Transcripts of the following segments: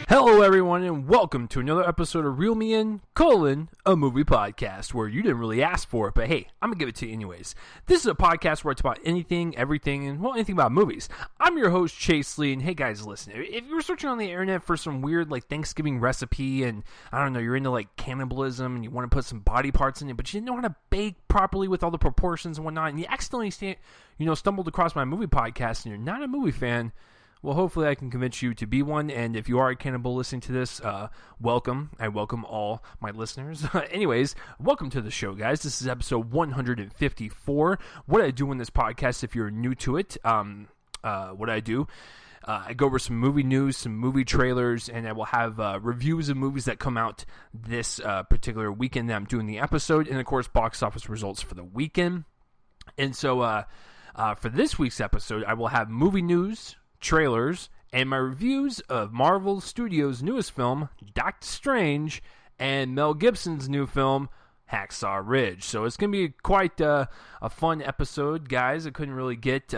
Hello everyone and welcome to another episode of Reel Me In, a movie podcast where you didn't really ask for it, but hey, I'm going to give it to you anyways. This is a podcast where I talk about anything, everything, and well, anything about movies. I'm your host, Chase Lee, and hey guys, listen, if you were searching on the internet for some weird like Thanksgiving recipe and I don't know, you're into like cannibalism and you want to put some body parts in it, but you didn't know how to bake properly with all the proportions and whatnot, and you accidentally stumbled across my movie podcast and you're not a movie fan, well, hopefully I can convince you to be one, and if you are a cannibal listening to this, welcome. I welcome all my listeners. Anyways, welcome to the show, guys. This is episode 154. What I do in this podcast, if you're new to it, what I do, I go over some movie news, some movie trailers, and I will have reviews of movies that come out this particular weekend that I'm doing the episode, and of course, box office results for the weekend. And so, for this week's episode, I will have movie news, trailers, and my reviews of Marvel Studios' newest film, Doctor Strange, and Mel Gibson's new film, Hacksaw Ridge. So it's going to be quite a fun episode, guys. I couldn't really get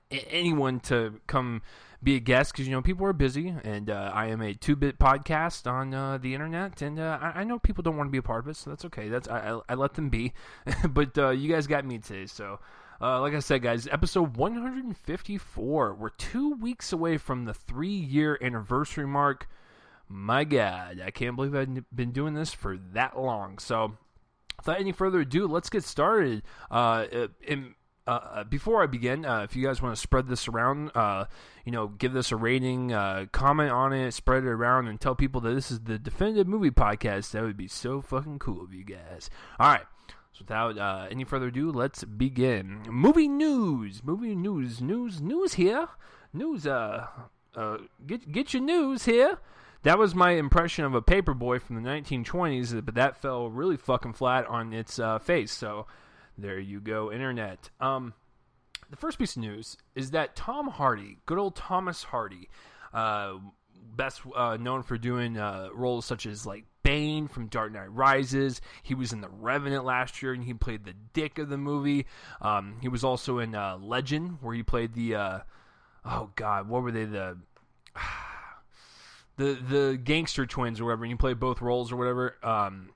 anyone to come be a guest because, people are busy, and I am a 2-bit podcast on the internet, and I know people don't want to be a part of it, so that's okay. I let them be, but you guys got me today, so like I said, guys, episode 154. We're 2 weeks away from the 3-year anniversary mark. My God, I can't believe I've been doing this for that long. So, without any further ado, let's get started. Before I begin, if you guys want to spread this around, give this a rating, comment on it, spread it around, and tell people that this is the definitive movie podcast, that would be so fucking cool of you guys. All right. So without any further ado, let's begin. Movie news here. Get your news here. That was my impression of a paperboy from the 1920s, but that fell really fucking flat on its face. So there you go, internet. The first piece of news is that Tom Hardy, good old Thomas Hardy, best known for doing roles such as like Bane from Dark Knight Rises. He was in The Revenant last year, and he played the dick of the movie. He was also in Legend, where he played the what were they, the gangster twins or whatever, and he played both roles or whatever.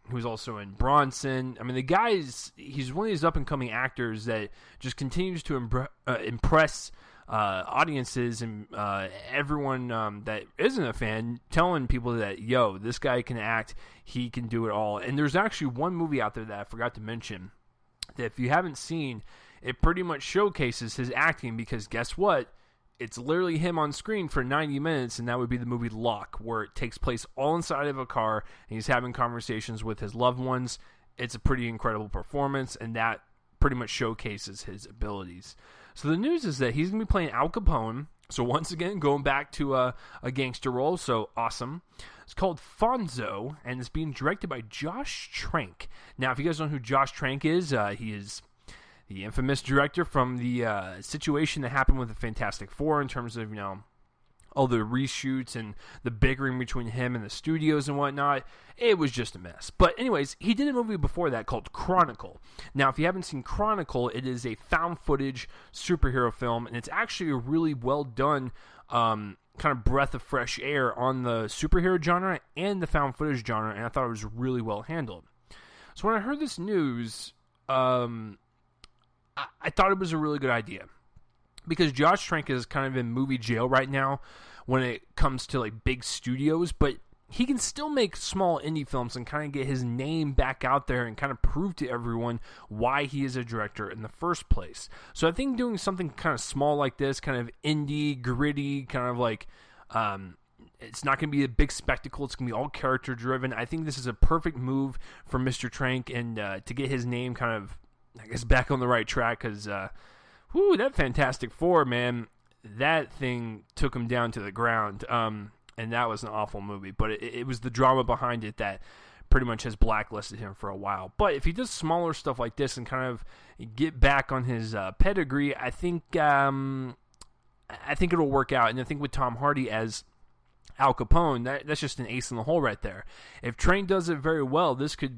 He was also in Bronson. I mean, the guy's he's one of these up and coming actors that just continues to impress audiences and everyone that isn't a fan, telling people that, yo, this guy can act, he can do it all. And there's actually one movie out there that I forgot to mention that if you haven't seen, it pretty much showcases his acting, because guess what? It's literally him on screen for 90 minutes, and that would be the movie Lock, where it takes place all inside of a car, and he's having conversations with his loved ones. It's a pretty incredible performance, and that pretty much showcases his abilities. So the news is that he's going to be playing Al Capone. So once again, going back to a gangster role. So awesome. It's called Fonzo, and it's being directed by Josh Trank. Now, if you guys don't know who Josh Trank is, he is the infamous director from the situation that happened with the Fantastic Four in terms of, all the reshoots and the bickering between him and the studios and whatnot. It was just a mess. But anyways, he did a movie before that called Chronicle. Now, if you haven't seen Chronicle, it is a found footage superhero film, and it's actually a really well done kind of breath of fresh air on the superhero genre and the found footage genre, and I thought it was really well handled. So when I heard this news, I thought it was a really good idea, because Josh Trank is kind of in movie jail right now when it comes to like big studios, but he can still make small indie films and kind of get his name back out there and kind of prove to everyone why he is a director in the first place. So I think doing something kind of small like this, kind of indie, gritty, kind of like it's not going to be a big spectacle. It's going to be all character driven. I think this is a perfect move for Mr. Trank, and to get his name kind of, I guess, back on the right track, because that Fantastic Four, man, that thing took him down to the ground, and that was an awful movie. But it was the drama behind it that pretty much has blacklisted him for a while. But if he does smaller stuff like this and kind of get back on his pedigree, I think it'll work out. And I think with Tom Hardy as Al Capone, that's just an ace in the hole right there. If Train does it very well, this could,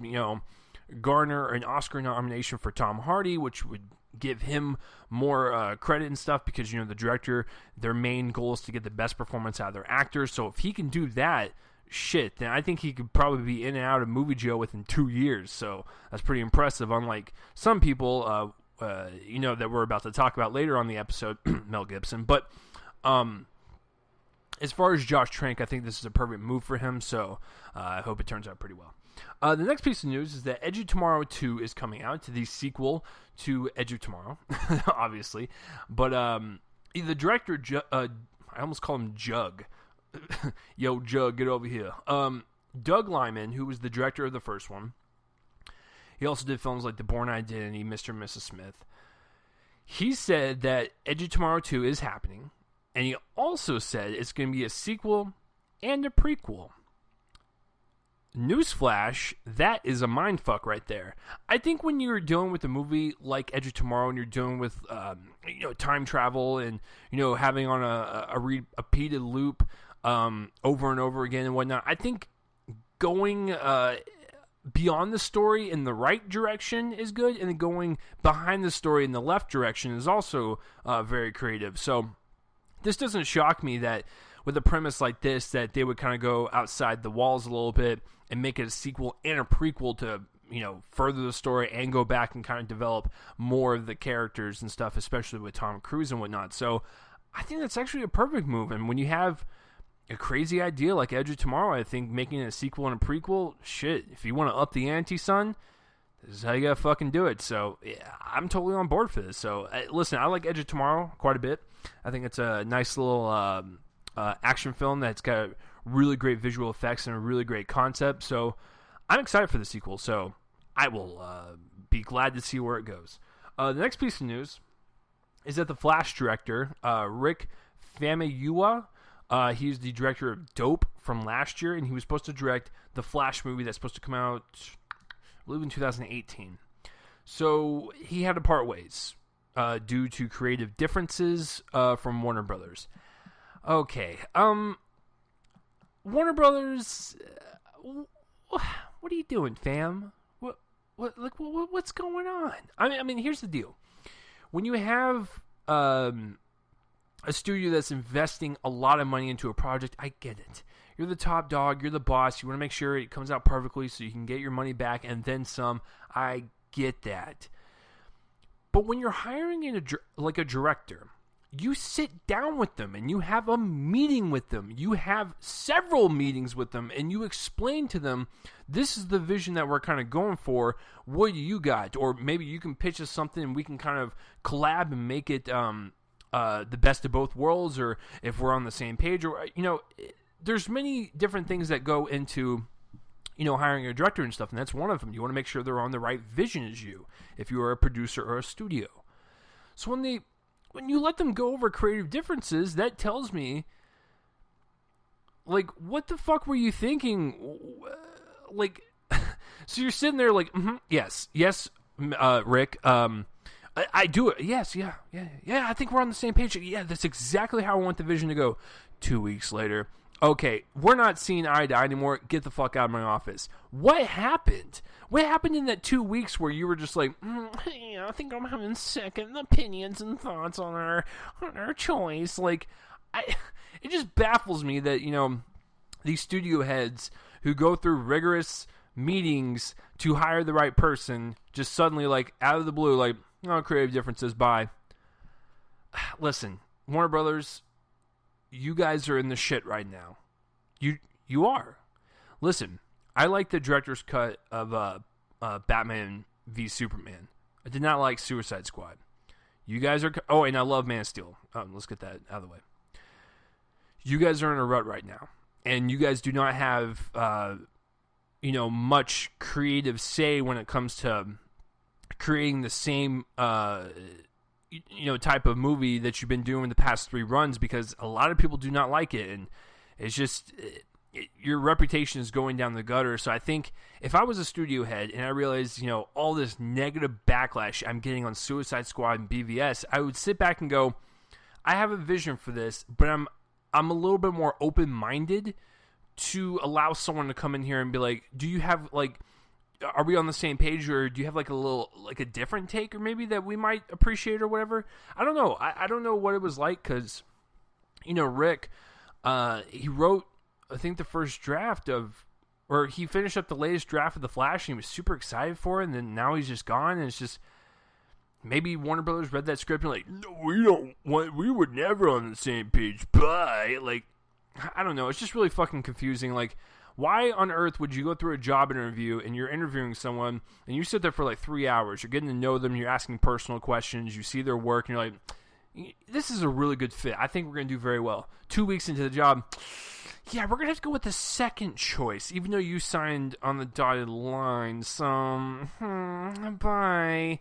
garner an Oscar nomination for Tom Hardy, which would give him more credit and stuff because, you know, the director, their main goal is to get the best performance out of their actors. So if he can do that, shit, then I think he could probably be in and out of movie jail within 2 years. So that's pretty impressive, unlike some people, you know, that we're about to talk about later on the episode, Mel Gibson. But as far as Josh Trank, I think this is a perfect move for him, so I hope it turns out pretty well. The next piece of news is that Edge of Tomorrow 2 is coming out, to the sequel to Edge of Tomorrow, obviously. But the director, I almost call him Jug. Yo, Jug, get over here. Doug Liman, who was the director of the first one, he also did films like The Bourne Identity, Mr. and Mrs. Smith. He said that Edge of Tomorrow 2 is happening, and he also said it's going to be a sequel and a prequel. Newsflash, that is a mindfuck right there. I think when you're dealing with a movie like Edge of Tomorrow and you're dealing with you know, time travel and, you know, having on a repeated loop over and over again and whatnot, I think going beyond the story in the right direction is good, and then going behind the story in the left direction is also very creative. So this doesn't shock me that with a premise like this that they would kind of go outside the walls a little bit and make it a sequel and a prequel to, you know, further the story and go back and kind of develop more of the characters and stuff, especially with Tom Cruise and whatnot. So I think that's actually a perfect move. And when you have a crazy idea like Edge of Tomorrow, I think making it a sequel and a prequel, shit, if you want to up the ante, son, this is how you gotta fucking do it. So yeah, I'm totally on board for this. So listen, I like Edge of Tomorrow quite a bit. I think it's a nice little action film that's got really great visual effects and a really great concept. So I'm excited for the sequel. So I will be glad to see where it goes. The next piece of news is that the Flash director, Rick Famuyiwa, he's the director of Dope from last year, and he was supposed to direct the Flash movie that's supposed to come out, I believe, in 2018. So he had to part ways due to creative differences from Warner Brothers. Okay, Warner Brothers, what are you doing, fam? What's going on? I mean, here's the deal. When you have a studio that's investing a lot of money into a project, I get it. You're the top dog. You're the boss. You want to make sure it comes out perfectly so you can get your money back and then some. I get that. But when you're hiring a director, you sit down with them and you have a meeting with them. You have several meetings with them and you explain to them, this is the vision that we're kind of going for. What do you got? Or maybe you can pitch us something and we can kind of collab and make it the best of both worlds, or if we're on the same page, or, you know, there's many different things that go into, you know, hiring a director and stuff, and that's one of them. You want to make sure they're on the right vision as you, if you are a producer or a studio. So when you let them go over creative differences, that tells me, like, what the fuck were you thinking? Like, so you're sitting there like, yes, Rick, I do it. Yes, yeah. I think we're on the same page. Yeah, that's exactly how I want the vision to go. 2 weeks later, okay, we're not seeing eye to eye anymore. Get the fuck out of my office. What happened? What happened in that 2 weeks where you were just like, I think I'm having second opinions and thoughts on our choice? Like, it just baffles me that, you know, these studio heads who go through rigorous meetings to hire the right person just suddenly, like, out of the blue, like, oh, creative differences, bye. Listen, Warner Brothers, you guys are in the shit right now. You are. Listen, I like the director's cut of Batman v Superman. I did not like Suicide Squad. You guys are... Oh, and I love Man of Steel. Let's get that out of the way. You guys are in a rut right now. And you guys do not have, you know, much creative say when it comes to creating the same, you know, type of movie that you've been doing the past 3 runs, because a lot of people do not like it, and it's just your reputation is going down the gutter. So I think if I was a studio head and I realized, you know, all this negative backlash I'm getting on Suicide Squad and BVS, I would sit back and go, I have a vision for this, but I'm a little bit more open-minded to allow someone to come in here and be like, do you have, like, are we on the same page, or do you have like a different take, or maybe that we might appreciate or whatever? I don't know. I don't know what it was like, because, Rick, he wrote, I think, the first draft or he finished up the latest draft of The Flash, and he was super excited for it, and then now he's just gone, and it's just, maybe Warner Brothers read that script and like, no, we were never on the same page, bye. Like, I don't know. It's just really fucking confusing. Like, why on earth would you go through a job interview and you're interviewing someone and you sit there for like 3 hours, you're getting to know them, you're asking personal questions, you see their work, and you're like, this is a really good fit. I think we're going to do very well. 2 weeks into the job, yeah, we're going to have to go with the second choice, even though you signed on the dotted line. So, bye.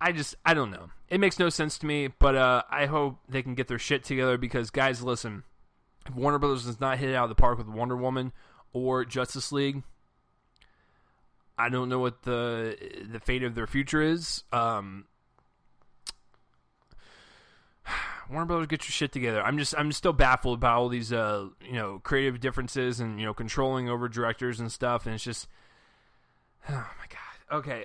I don't know. It makes no sense to me, but I hope they can get their shit together, because, guys, listen, if Warner Brothers does not hit it out of the park with Wonder Woman or Justice League, I don't know what the fate of their future is. Warner Brothers, get your shit together. I'm still baffled about all these creative differences and controlling over directors and stuff, and it's just, oh my god. Okay,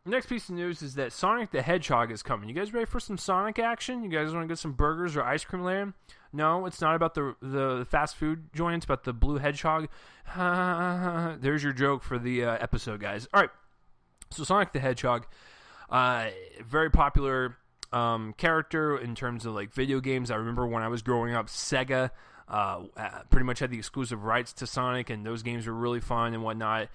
next piece of news is that Sonic the Hedgehog is coming. You guys ready for some Sonic action? You guys want to get some burgers or ice cream later? No, it's not about the fast food joint. It's about the blue hedgehog. There's your joke for the episode, guys. All right, so Sonic the Hedgehog, very popular character in terms of like video games. I remember when I was growing up, Sega pretty much had the exclusive rights to Sonic, and those games were really fun and whatnot.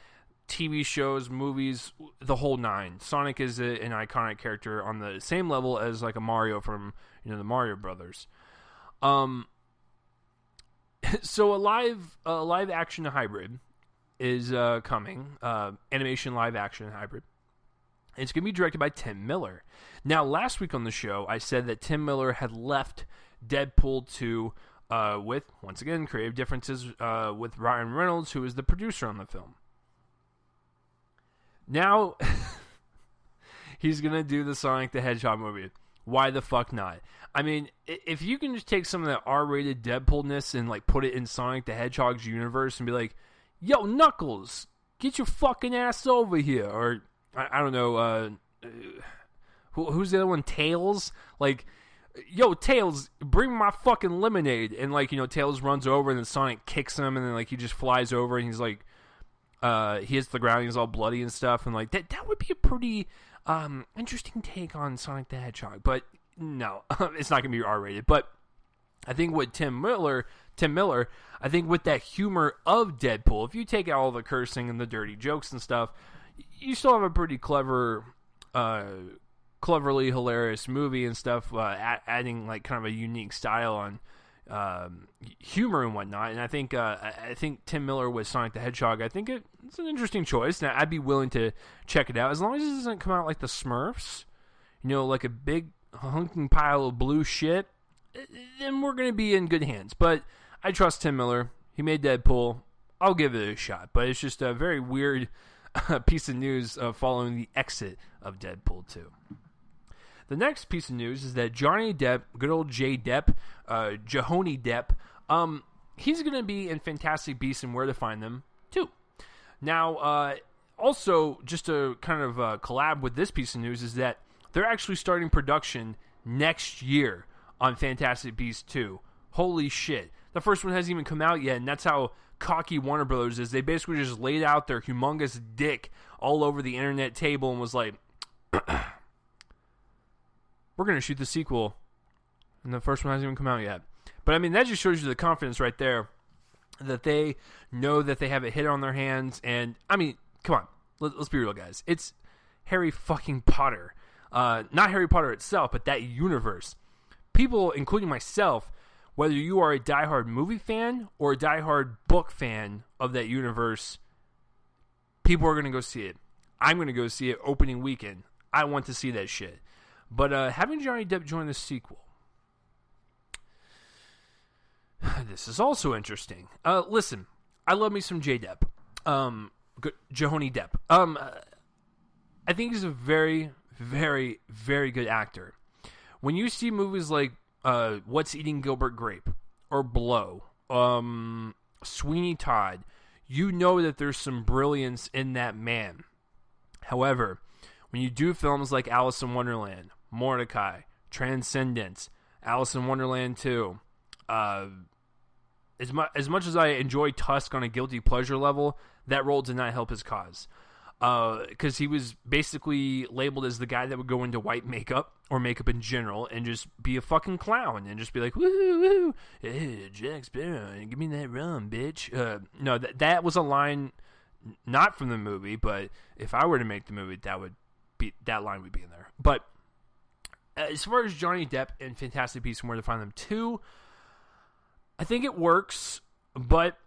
TV shows, movies, the whole nine. Sonic is an iconic character on the same level as like a Mario from the Mario Brothers. So a live action hybrid is coming. Animation live action hybrid. It's going to be directed by Tim Miller. Now, last week on the show, I said that Tim Miller had left Deadpool 2 with, once again, creative differences with Ryan Reynolds, who is the producer on the film. Now, he's going to do the Sonic the Hedgehog movie. Why the fuck not? I mean, if you can just take some of that R-rated Deadpoolness and like put it in Sonic the Hedgehog's universe and be like, yo, Knuckles, get your fucking ass over here. Or, I don't know, who's the other one? Tails? Like, yo, Tails, bring my fucking lemonade. And like, Tails runs over and then Sonic kicks him and then like he just flies over and he's like, he hits the ground, he's all bloody and stuff, and like that would be a pretty interesting take on Sonic the Hedgehog. But no, it's not gonna be R-rated. But I think with Tim Miller, I think with that humor of Deadpool, if you take out all the cursing and the dirty jokes and stuff, you still have a pretty cleverly hilarious movie and stuff, adding like kind of a unique style on humor and whatnot. And I think Tim Miller with Sonic the Hedgehog, I think it's an interesting choice. Now, I'd be willing to check it out as long as it doesn't come out like the Smurfs, like a big hunking pile of blue shit. Then we're gonna be in good hands. But I trust Tim Miller. He made Deadpool. I'll give it a shot. But it's just a very weird piece of news following the exit of Deadpool 2. The next piece of news is that Johnny Depp, good old J. Depp, Johnny Depp, he's going to be in Fantastic Beasts and Where to Find Them, too. Now, also, just to kind of collab with this piece of news is that they're actually starting production next year on Fantastic Beasts 2. Holy shit. The first one hasn't even come out yet, and that's how cocky Warner Brothers is. They basically just laid out their humongous dick all over the internet table and was like, we're going to shoot the sequel, and the first one hasn't even come out yet. But, I mean, that just shows you the confidence right there that they know that they have a hit on their hands. And, I mean, come on. Let's be real, guys. It's Harry fucking Potter. Not Harry Potter itself, but that universe. People, including myself, whether you are a diehard movie fan or a diehard book fan of that universe, people are going to go see it. I'm going to go see it opening weekend. I want to see that shit. But having Johnny Depp join the sequel, this is also interesting. Listen, I love me some J. Depp. Johnny Depp. I think he's a very, very, very good actor. When you see movies like What's Eating Gilbert Grape or Blow, Sweeney Todd, you know that there's some brilliance in that man. However, when you do films like Alice in Wonderland, Mordecai, Transcendence, Alice in Wonderland 2, as much as I enjoy Tusk on a guilty pleasure level, that role did not help his cause. Because he was basically labeled as the guy that would go into white makeup or makeup in general and just be a fucking clown and just be like, woo, hey, Jack Sparrow, give me that rum, bitch. No, that was a line not from the movie, but if I were to make the movie, that line would be in there. But as far as Johnny Depp and Fantastic Beasts and Where to Find Them 2, I think it works, but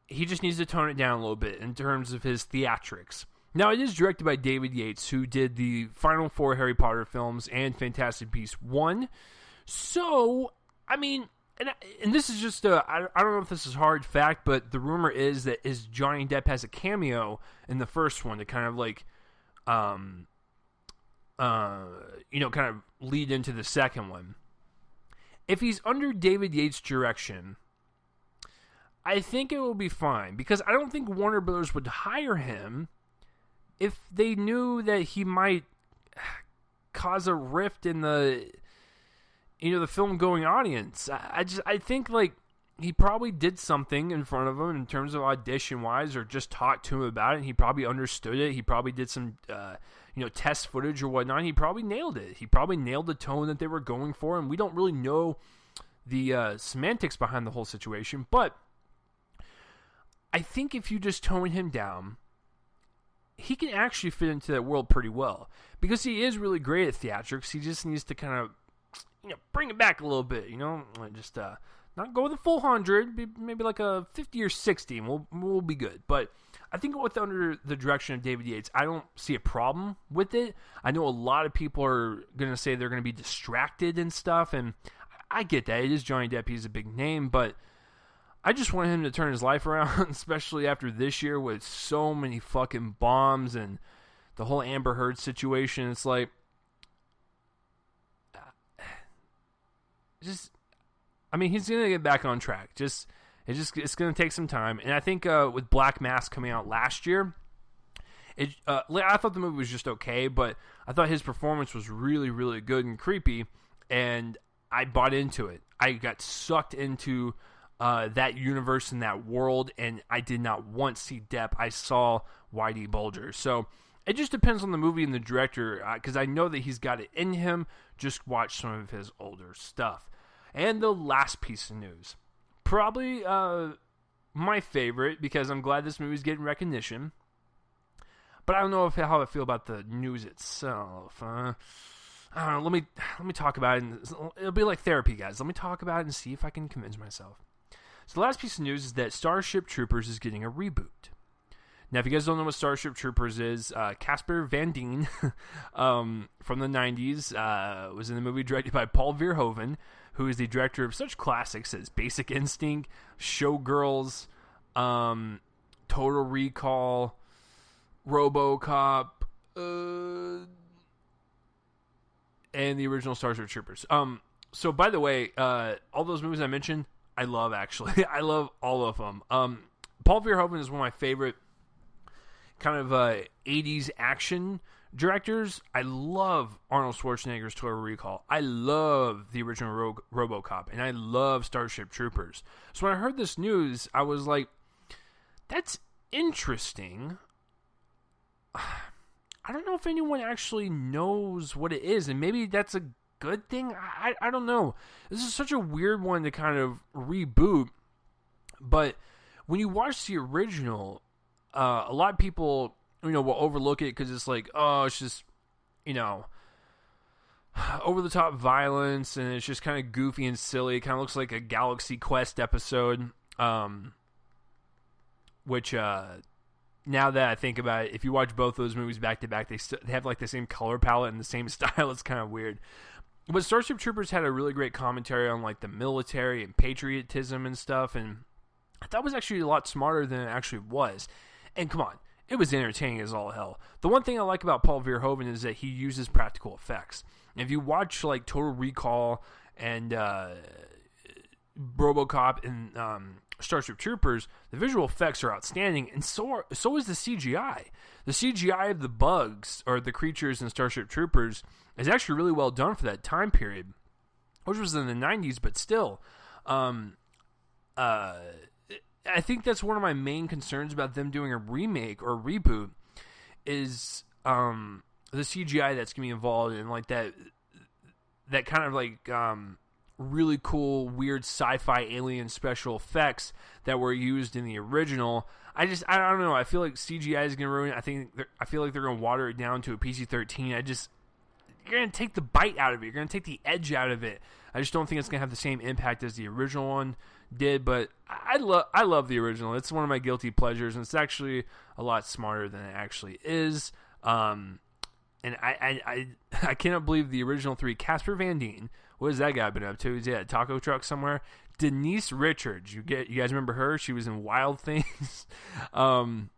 he just needs to tone it down a little bit in terms of his theatrics. Now, it is directed by David Yates, who did the final 4 Harry Potter films and Fantastic Beasts 1. So, I mean, and this is just I don't know if this is hard fact, but the rumor is that Johnny Depp has a cameo in the first one to kind of like, kind of lead into the second one. If he's under David Yates' direction, I think it will be fine, because I don't think Warner Brothers would hire him if they knew that he might cause a rift in the film-going audience. I think, like, he probably did something in front of him in terms of audition-wise, or just talked to him about it, and he probably understood it. He probably did some, test footage or whatnot. He probably nailed it. He probably nailed the tone that they were going for, and we don't really know the semantics behind the whole situation, but I think if you just tone him down, he can actually fit into that world pretty well, because he is really great at theatrics. He just needs to kind of, bring it back a little bit, just not go with a full 100, maybe like a 50 or 60, and we'll be good. But I think under the direction of David Yates, I don't see a problem with it. I know a lot of people are going to say they're going to be distracted and stuff, and I get that. It is Johnny Depp. He's a big name, but I just want him to turn his life around, especially after this year with so many fucking bombs and the whole Amber Heard situation. It's like, he's going to get back on track. It's going to take some time. And I think with Black Mass coming out last year, I thought the movie was just okay, but I thought his performance was really, really good and creepy, and I bought into it. I got sucked into that universe and that world, and I did not once see Depp. I saw Whitey Bulger. So it just depends on the movie and the director, because I know that he's got it in him. Just watch some of his older stuff. And the last piece of news, probably my favorite, because I'm glad this movie's getting recognition, but I don't know how I feel about the news itself. I don't know. Let me talk about it. It'll be like therapy, guys. Let me talk about it and see if I can convince myself. So the last piece of news is that Starship Troopers is getting a reboot. Now, if you guys don't know what Starship Troopers is, Casper Van Dien from the 90s was in the movie directed by Paul Verhoeven, who is the director of such classics as Basic Instinct, Showgirls, Total Recall, RoboCop, and the original Starship Troopers. So, by the way, all those movies I mentioned, I love, actually. I love all of them. Paul Verhoeven is one of my favorite kind of 80s action directors. I love Arnold Schwarzenegger's Total Recall. I love the original RoboCop, and I love Starship Troopers. So when I heard this news, I was like, that's interesting. I don't know if anyone actually knows what it is, and maybe that's a good thing. I don't know. This is such a weird one to kind of reboot, but when you watch the original, a lot of people, will overlook it because it's like, oh, it's just, over-the-top violence, and it's just kind of goofy and silly. It kind of looks like a Galaxy Quest episode, which, now that I think about it, if you watch both those movies back-to-back, they have, like, the same color palette and the same style. It's kind of weird. But Starship Troopers had a really great commentary on, like, the military and patriotism and stuff, and I thought it was actually a lot smarter than it actually was. And come on, it was entertaining as all hell. The one thing I like about Paul Verhoeven is that he uses practical effects. If you watch, like, Total Recall and RoboCop and Starship Troopers, the visual effects are outstanding, and so is the CGI. The CGI of the bugs, or the creatures in Starship Troopers, is actually really well done for that time period, which was in the 90s, but still. I think that's one of my main concerns about them doing a remake or reboot, is the CGI that's going to be involved in, like, that kind of, like, really cool, weird sci-fi alien special effects that were used in the original. I don't know. I feel like CGI is going to ruin it. I feel like they're going to water it down to a PG-13. You're going to take the bite out of it. You're going to take the edge out of it. I just don't think it's going to have the same impact as the original one did, but I love the original. It's one of my guilty pleasures, and it's actually a lot smarter than it actually is. And I cannot believe the original three. Casper Van Dien, what has that guy been up to? He's at a taco truck somewhere. Denise Richards, you guys remember her? She was in Wild Things. And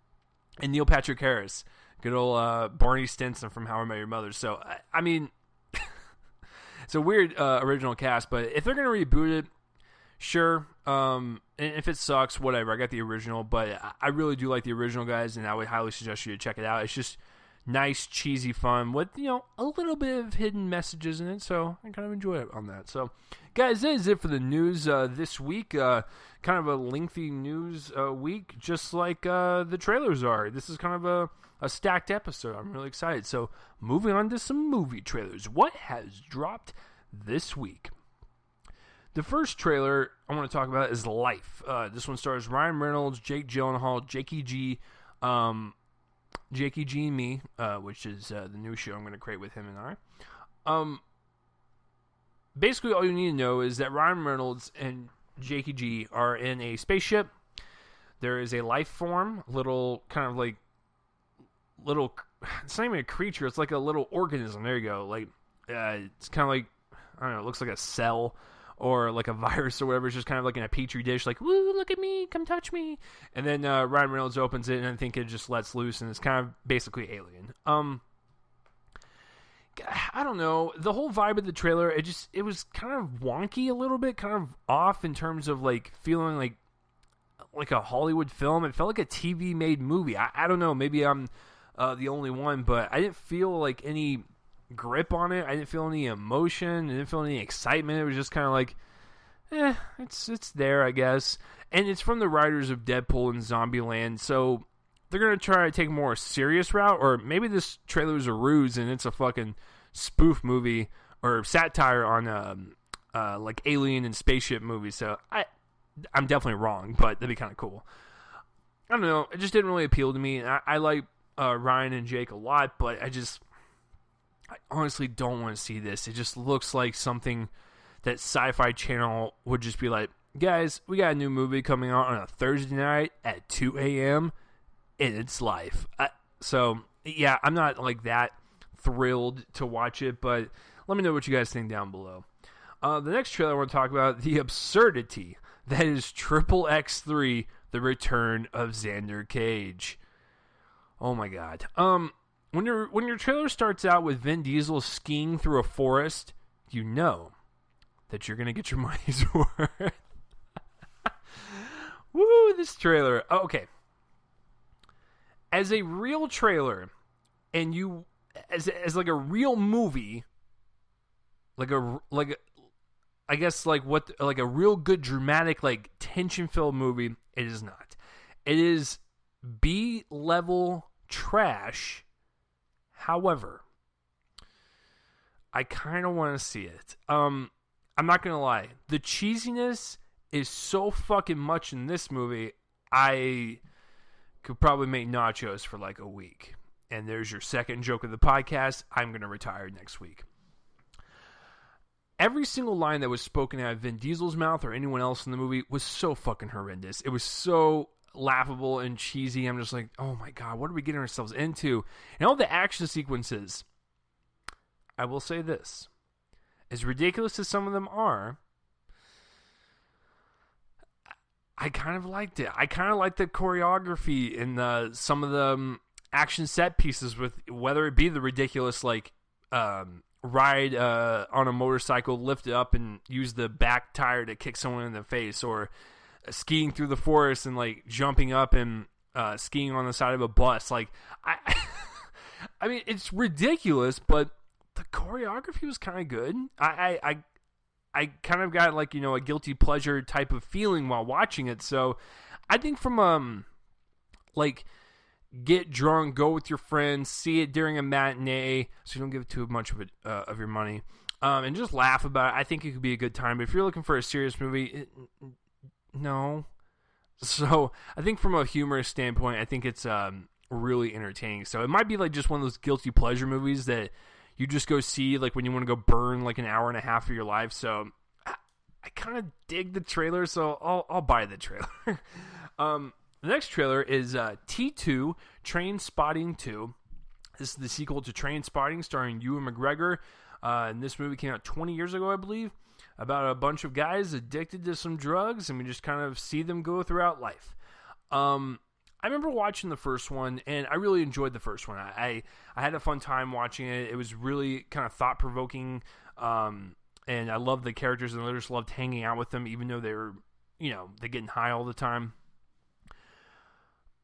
Neil Patrick Harris, good old Barney Stinson from How I Met Your Mother. So I mean, it's a weird original cast, but if they're gonna reboot it, sure. And if it sucks, whatever. I got the original, but I really do like the original, guys, and I would highly suggest you to check it out. It's just nice, cheesy fun with, a little bit of hidden messages in it, so I kind of enjoy it on that. So, guys, that is it for the news this week. Kind of a lengthy news week, just like the trailers are. This is kind of a stacked episode. I'm really excited. So, moving on to some movie trailers. What has dropped this week? The first trailer I want to talk about is Life. This one stars Ryan Reynolds, Jake Gyllenhaal, Jakey G and Me, which is the new show I'm going to create with him and I. Basically, all you need to know is that Ryan Reynolds and Jakey G are in a spaceship. There is a life form, it's not even a creature, it's like a little organism. There you go. Like, it's kind of like, I don't know, it looks like a cell or like a virus or whatever. It's just kind of like in a petri dish, like, woo, look at me, come touch me. And then Ryan Reynolds opens it, and I think it just lets loose, and it's kind of basically Alien. I don't know. The whole vibe of the trailer, it was kind of wonky a little bit, kind of off in terms of like feeling like a Hollywood film. It felt like a TV-made movie. I don't know. Maybe I'm the only one, but I didn't feel like any grip on it. I didn't feel any emotion. I didn't feel any excitement. It was just kind of like, it's there, I guess. And it's from the writers of Deadpool and Zombieland, so they're going to try to take a more serious route, or maybe this trailer is a ruse and it's a fucking spoof movie or satire on like alien and spaceship movies. So I'm definitely wrong, but that'd be kind of cool. I don't know. It just didn't really appeal to me. I like Ryan and Jake a lot, but I honestly don't want to see this. It just looks like something that Sci-Fi Channel would just be like, guys, we got a new movie coming out on a Thursday night at 2 a.m., and it's Life. So, yeah, I'm not like that thrilled to watch it, but let me know what you guys think down below. The next trailer I want to talk about, the absurdity that is XXX3, The Return of Xander Cage. Oh my god. When your trailer starts out with Vin Diesel skiing through a forest, you know that you're going to get your money's worth. Woo, this trailer. Oh, okay. As a real trailer, and you as like a real movie, like a real good dramatic, like tension-filled movie, it is not. It is B-level trash. However, I kind of want to see it. I'm not going to lie. The cheesiness is so fucking much in this movie, I could probably make nachos for like a week. And there's your second joke of the podcast. I'm going to retire next week. Every single line that was spoken out of Vin Diesel's mouth or anyone else in the movie was so fucking horrendous. It was so laughable and cheesy. I'm just like, oh my god, what are we getting ourselves into? And all the action sequences, I will say this, as ridiculous as some of them are, I kind of liked it. I kind of liked the choreography and some of the action set pieces, with whether it be the ridiculous like ride on a motorcycle, lift it up and use the back tire to kick someone in the face, or skiing through the forest and like jumping up and skiing on the side of a bus. Like I mean, it's ridiculous, but the choreography was kind of good. I kind of got like, a guilty pleasure type of feeling while watching it. So I think from like get drunk, go with your friends, see it during a matinee, so you don't give too much of it of your money, and just laugh about it. I think it could be a good time. But if you're looking for a serious movie, no. So I think from a humorous standpoint, I think it's really entertaining. So it might be like just one of those guilty pleasure movies that you just go see like when you want to go burn like an hour and a half of your life. So I kind of dig the trailer, so I'll buy the trailer. The next trailer is T2 Train Spotting 2. This is the sequel to Train Spotting starring Ewan McGregor. And this movie came out 20 years ago, I believe, about a bunch of guys addicted to some drugs, and we just kind of see them go throughout life. I remember watching the first one, and I really enjoyed the first one. I had a fun time watching it. It was really kind of thought-provoking, and I loved the characters, and I just loved hanging out with them, even though they were, they're getting high all the time.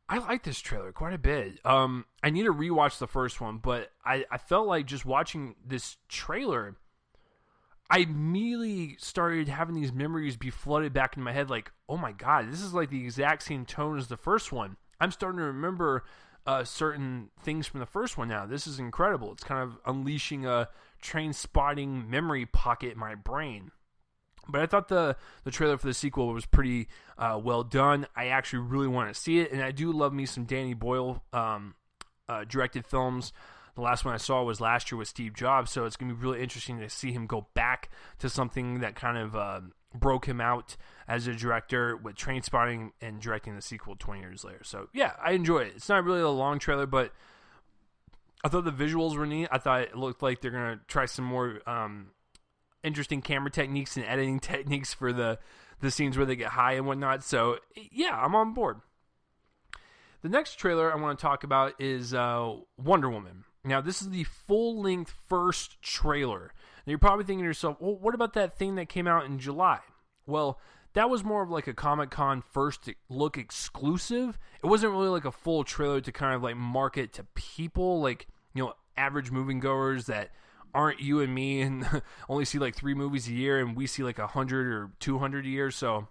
I like this trailer quite a bit. I need to rewatch the first one, but I felt like just watching this trailer, I immediately started having these memories be flooded back in my head like, oh my God, this is like the exact same tone as the first one. I'm starting to remember certain things from the first one now. This is incredible. It's kind of unleashing a train spotting memory pocket in my brain. But I thought the trailer for the sequel was pretty well done. I actually really want to see it, and I do love me some Danny Boyle directed films. The last one I saw was last year with Steve Jobs, so it's going to be really interesting to see him go back to something that kind of broke him out as a director with Train Spotting and directing the sequel 20 years later. So, yeah, I enjoy it. It's not really a long trailer, but I thought the visuals were neat. I thought it looked like they're going to try some more interesting camera techniques and editing techniques for the scenes where they get high and whatnot. So, yeah, I'm on board. The next trailer I want to talk about is Wonder Woman. Now, this is the full-length first trailer. Now, you're probably thinking to yourself, well, what about that thing that came out in July? Well, that was more of like a Comic-Con first look exclusive. It wasn't really like a full trailer to kind of like market to people, like, average moviegoers that aren't you and me and only see like 3 movies a year, and we see like 100 or 200 a year. So,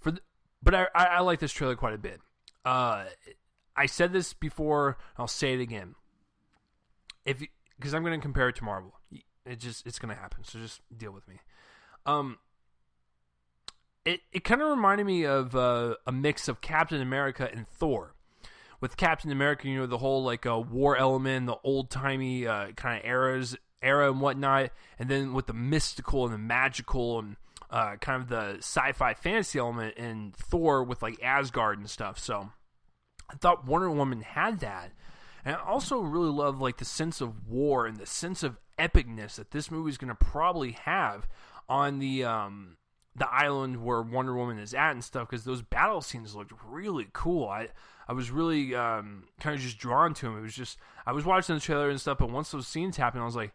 but I like this trailer quite a bit. I said this before, I'll say it again. Because I'm going to compare it to Marvel. It's going to happen, so just deal with me. It kind of reminded me of a mix of Captain America and Thor. With Captain America, the whole like war element, the old-timey kind of era and whatnot, and then with the mystical and the magical and kind of the sci-fi fantasy element in Thor with like Asgard and stuff. So I thought Wonder Woman had that. And I also really love like the sense of war and the sense of epicness that this movie is going to probably have on the island where Wonder Woman is at and stuff, because those battle scenes looked really cool. I was really kind of just drawn to them. It was just, I was watching the trailer and stuff, but once those scenes happened, I was like,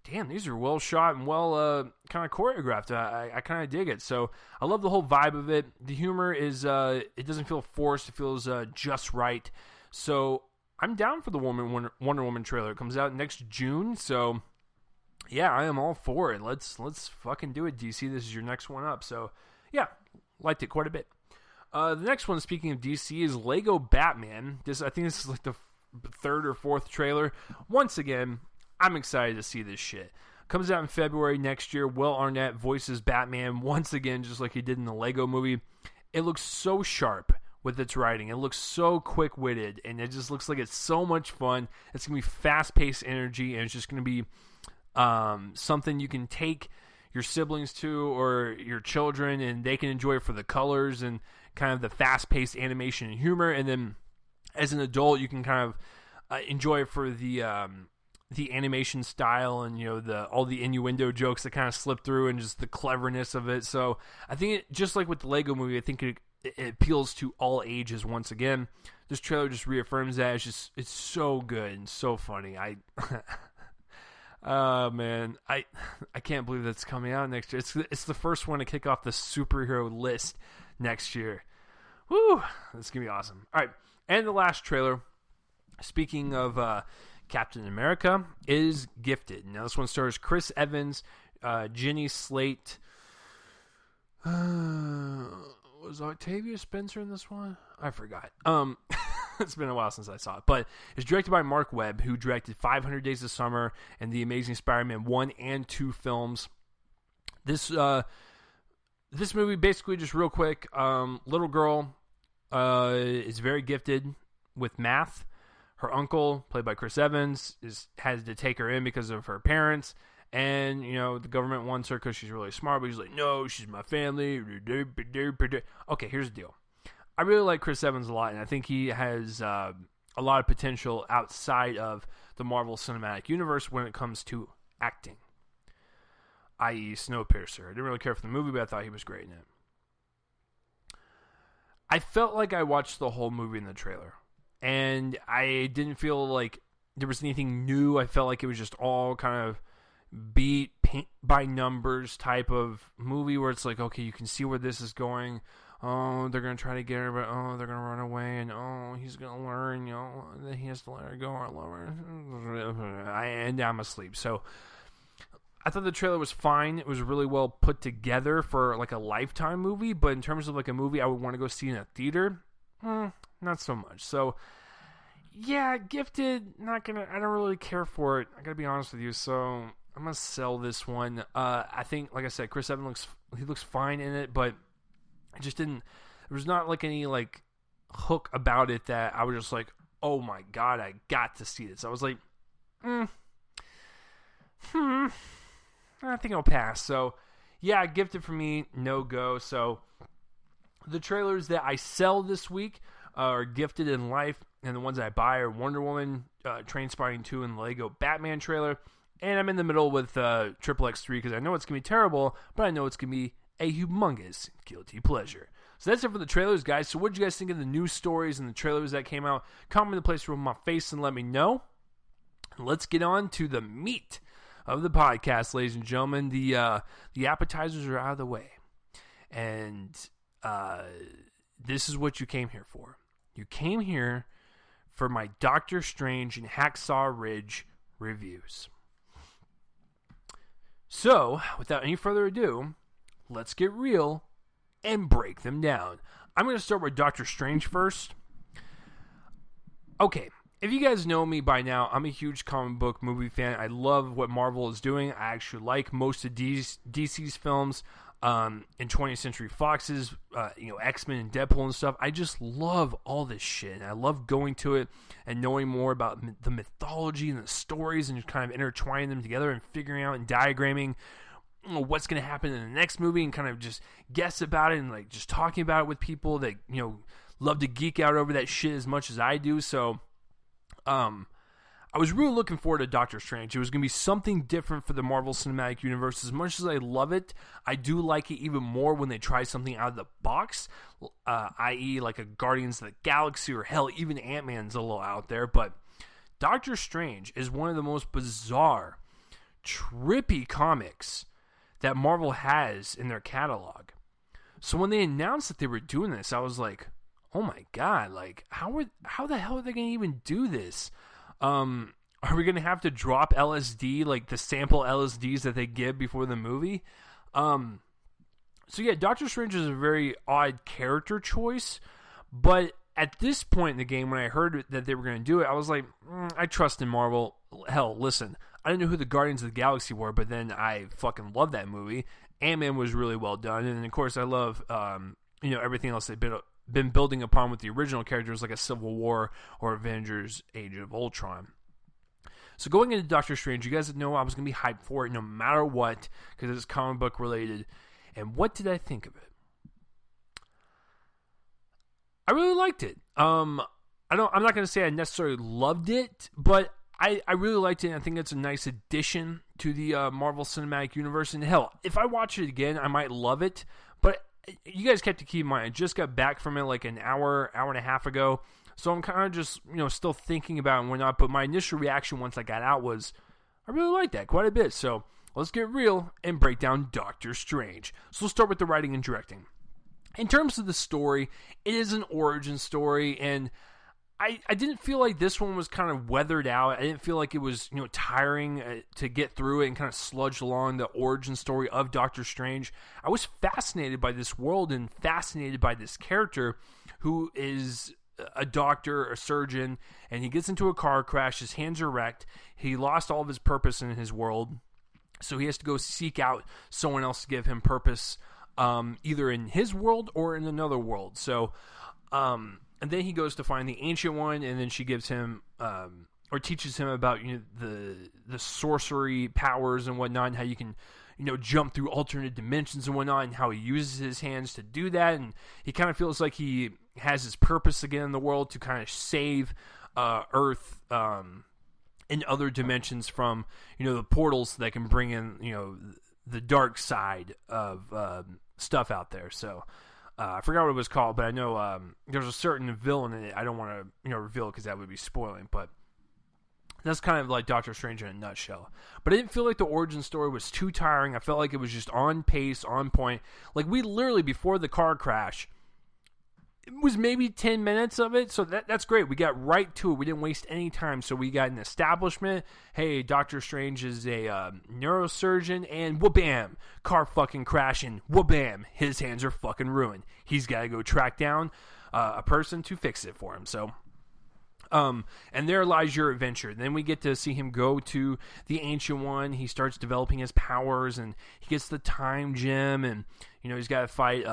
damn, these are well shot and well kind of choreographed. I kind of dig it. So I love the whole vibe of it. The humor is, it doesn't feel forced. It feels just right. So I'm down for the Wonder Woman trailer. It comes out next June. So yeah, I am all for it. Let's fucking do it, DC. This is your next one up. So yeah, liked it quite a bit. The next one, speaking of DC, is Lego Batman. I think this is like the 3rd or 4th trailer. Once again, I'm excited to see this shit. Comes out in February next year. Will Arnett voices Batman once again, just like he did in the Lego movie. It looks so sharp with its writing. It looks so quick-witted, and it just looks like it's so much fun. It's going to be fast-paced energy, and it's just going to be something you can take your siblings to or your children, and they can enjoy it for the colors and kind of the fast-paced animation and humor. And then as an adult, you can kind of enjoy it for the animation style and all the innuendo jokes that kind of slip through and just the cleverness of it. So I think just like with the Lego movie, I think it appeals to all ages once again. This trailer just reaffirms that. It's so good and so funny. Oh man, I can't believe that's coming out next year. It's the first one to kick off the superhero list next year. Woo, that's gonna be awesome. All right, and the last trailer. Speaking of Captain America, is Gifted. Now this one stars Chris Evans, Jenny Slate. Was Octavia Spencer in this one? I forgot. It's been a while since I saw it, but it's directed by Mark Webb, who directed 500 Days of Summer and The Amazing Spider-Man 1 and 2 films. This movie, basically, just real quick, little girl is very gifted with math. Her uncle, played by Chris Evans, has to take her in because of her parents, and the government wants her because she's really smart, but he's like, no, she's my family. Okay, here's the deal. I really like Chris Evans a lot, and I think he has a lot of potential outside of the Marvel Cinematic Universe when it comes to acting, i.e. Snowpiercer. I didn't really care for the movie, but I thought he was great in it. I felt like I watched the whole movie in the trailer, and I didn't feel like there was anything new. I felt like it was just all kind of beat, paint by numbers type of movie where it's like, okay, you can see where this is going. Oh, they're going to try to get her, but oh, they're going to run away, and oh, he's going to learn, that he has to let her go or lower. And I'm asleep. So I thought the trailer was fine. It was really well put together for like a Lifetime movie, but in terms of like a movie I would want to go see in a theater, not so much. So yeah, Gifted, I don't really care for it. I got to be honest with you. So I'm going to sell this one. I think, like I said, Chris Evans looks fine in it, but I just didn't. There was not like any like hook about it that I was just like, oh my god, I got to see this. I was like, I think I'll pass. So yeah, Gifted for me, no go. So the trailers that I sell this week are Gifted in Life, and the ones that I buy are Wonder Woman, Trainspotting 2, and the Lego Batman trailer. And I'm in the middle with Triple X 3 because I know it's gonna be terrible, but I know it's gonna be a humongous guilty pleasure. So that's it for the trailers, guys. So what did you guys think of the news stories and the trailers that came out? Comment in the place room on my face and let me know. Let's get on to the meat of the podcast, ladies and gentlemen. The appetizers are out of the way. And this is what you came here for. You came here for my Doctor Strange and Hacksaw Ridge reviews. So, without any further ado, let's get real and break them down. I'm going to start with Doctor Strange first. Okay, if you guys know me by now, I'm a huge comic book movie fan. I love what Marvel is doing. I actually like most of DC's films, and 20th Century Fox's, X-Men and Deadpool and stuff. I just love all this shit. And I love going to it and knowing more about the mythology and the stories and just kind of intertwining them together and figuring out and diagramming what's going to happen in the next movie and kind of just guess about it and like just talking about it with people that love to geek out over that shit as much as I do. So I was really looking forward to Doctor Strange. It was going to be something different for the Marvel Cinematic Universe. As much as I love it, I do like it even more when they try something out of the box, i.e. like a Guardians of the Galaxy or hell, even Ant-Man's a little out there. But Doctor Strange is one of the most bizarre, trippy comics that Marvel has in their catalog. So when they announced that they were doing this, I was like, oh my god, like how the hell are they going to even do this? Are we going to have to drop LSD, like the sample LSDs that they give before the movie? So yeah, Doctor Strange is a very odd character choice, but at this point in the game, when I heard that they were going to do it, I was like, I trust in Marvel. Hell, listen, I didn't know who the Guardians of the Galaxy were, but then I fucking love that movie. Ant-Man was really well done, and of course I love, everything else they've been building upon with the original characters like a Civil War or Avengers Age of Ultron. So going into Doctor Strange, you guys know I was going to be hyped for it no matter what because it's comic book related. And what did I think of it? I really liked it. I'm not going to say I necessarily loved it, but I really liked it, and I think it's a nice addition to the Marvel Cinematic Universe. And hell, if I watch it again, I might love it. But you guys have to keep in mind, I just got back from it like an hour and a half ago. So I'm kind of just, still thinking about it and whatnot. But my initial reaction once I got out was, I really like that quite a bit. So let's get real and break down Doctor Strange. So let's start with the writing and directing. In terms of the story, it is an origin story, and I didn't feel like this one was kind of weathered out. I didn't feel like it was, tiring to get through it and kind of sludge along the origin story of Doctor Strange. I was fascinated by this world and fascinated by this character who is a doctor, a surgeon, and he gets into a car crash. His hands are wrecked. He lost all of his purpose in his world, so he has to go seek out someone else to give him purpose, either in his world or in another world. So, and then he goes to find the Ancient One, and then she gives him, or teaches him about the sorcery powers and whatnot, and how you can, jump through alternate dimensions and whatnot, and how he uses his hands to do that. And he kind of feels like he has his purpose again in the world to kind of save Earth in other dimensions from, the portals that can bring in, the dark side of stuff out there. So I forgot what it was called, but I know there's a certain villain in it. I don't want to reveal it because that would be spoiling, but that's kind of like Doctor Strange in a nutshell. But I didn't feel like the origin story was too tiring. I felt like it was just on pace, on point. Like, we literally, before the car crash, it was maybe 10 minutes of it, so that's great. We got right to it. We didn't waste any time, so we got an establishment. Hey, Doctor Strange is a neurosurgeon, and wha-bam, car fucking crashing, wha-bam, his hands are fucking ruined. He's got to go track down a person to fix it for him, so... and there lies your adventure. Then we get to see him go to the Ancient One. He starts developing his powers, and he gets the time gem, and he's got to fight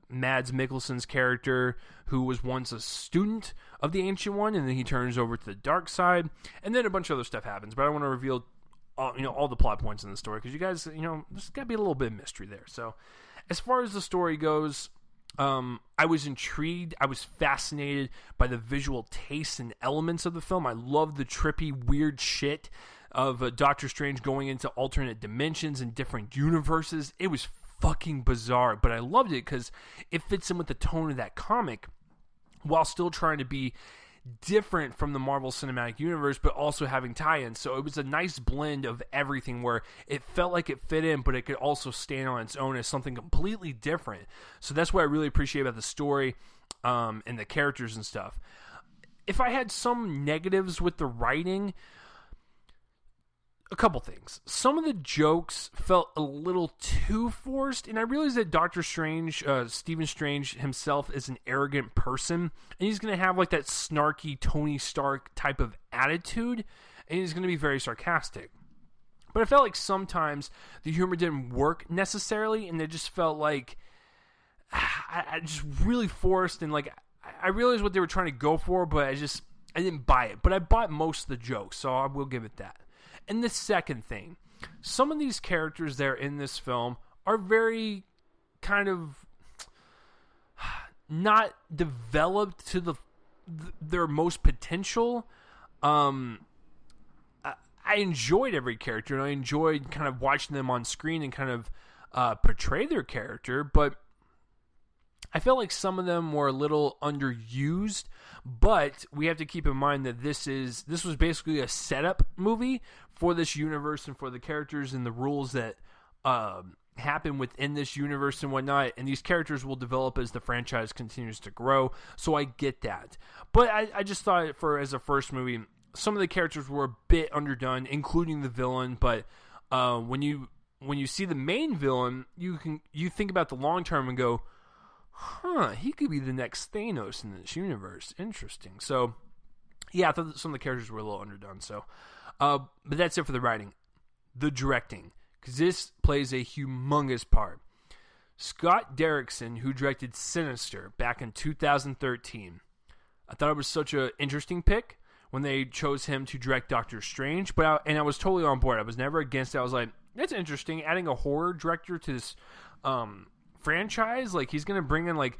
Mads Mikkelsen's character, who was once a student of the Ancient One, and then he turns over to the dark side, and then a bunch of other stuff happens. But I don't want to reveal all the plot points in the story, because you guys, there's got to be a little bit of mystery there. So as far as the story goes, I was intrigued. I was fascinated by the visual tastes and elements of the film. I love the trippy, weird shit of Doctor Strange going into alternate dimensions and different universes. It was fucking bizarre, but I loved it because it fits in with the tone of that comic while still trying to be different from the Marvel Cinematic Universe, but also having tie-ins. So it was a nice blend of everything where it felt like it fit in, but it could also stand on its own as something completely different. So that's what I really appreciate about the story and the characters and stuff. If I had some negatives with the writing, a couple things. Some of the jokes felt a little too forced, and I realized that Doctor Strange, Stephen Strange himself, is an arrogant person, and he's going to have like that snarky Tony Stark type of attitude, and he's going to be very sarcastic. But I felt like sometimes the humor didn't work necessarily, and it just felt like I just really forced, and like I realized what they were trying to go for, but I didn't buy it. But I bought most of the jokes, so I will give it that. And the second thing, some of these characters that are in this film are very kind of not developed to their most potential. I enjoyed every character, and I enjoyed kind of watching them on screen and kind of portray their character, but I felt like some of them were a little underused. But we have to keep in mind that this was basically a setup movie for this universe and for the characters and the rules that happen within this universe and whatnot. And these characters will develop as the franchise continues to grow. So I get that. But I just thought as a first movie, some of the characters were a bit underdone, including the villain. But when you see the main villain, you think about the long term and go, he could be the next Thanos in this universe. Interesting. So, yeah, I thought that some of the characters were a little underdone. So, but that's it for the writing. The directing, because this plays a humongous part. Scott Derrickson, who directed Sinister back in 2013, I thought it was such an interesting pick when they chose him to direct Doctor Strange. I was totally on board. I was never against it. I was like, that's interesting. Adding a horror director to this franchise, like he's gonna bring in like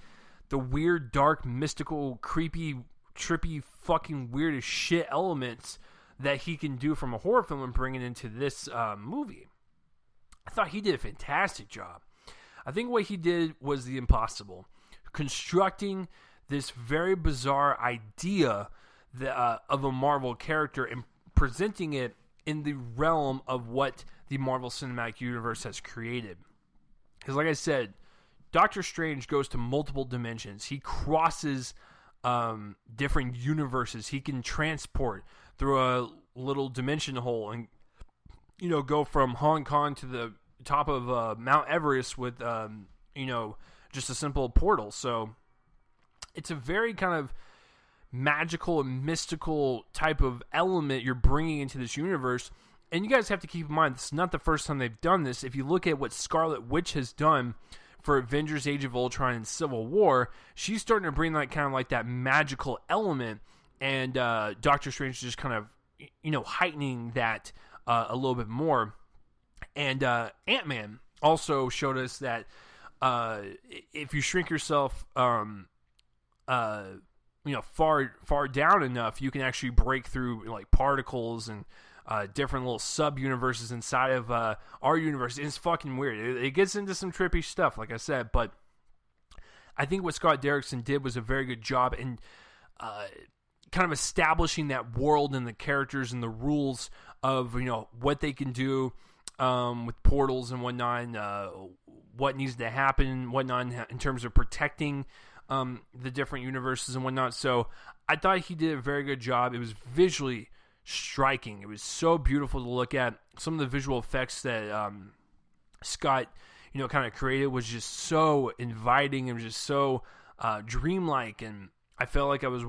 the weird, dark, mystical, creepy, trippy, fucking weird as shit elements that he can do from a horror film and bring it into this movie. I thought he did a fantastic job. I think what he did was the impossible, constructing this very bizarre idea of a Marvel character and presenting it in the realm of what the Marvel Cinematic Universe has created. Because like I said, Doctor Strange goes to multiple dimensions. He crosses different universes. He can transport through a little dimension hole and, go from Hong Kong to the top of Mount Everest with, just a simple portal. So it's a very kind of magical and mystical type of element you're bringing into this universe. And you guys have to keep in mind, this is not the first time they've done this. If you look at what Scarlet Witch has done for Avengers Age of Ultron and Civil War, she's starting to bring that kind of like that magical element, and Doctor Strange is just kind of, heightening that a little bit more. And Ant-Man also showed us that if you shrink yourself far down enough, you can actually break through like particles and different little sub-universes inside of our universe. It's fucking weird. It gets into some trippy stuff, like I said, but I think what Scott Derrickson did was a very good job in kind of establishing that world and the characters and the rules of, what they can do with portals and whatnot, and what needs to happen, whatnot, in terms of protecting the different universes and whatnot. So I thought he did a very good job. It was visually striking. It was so beautiful to look at. Some of the visual effects that Scott, kind of created was just so inviting and just so dreamlike, and I felt like I was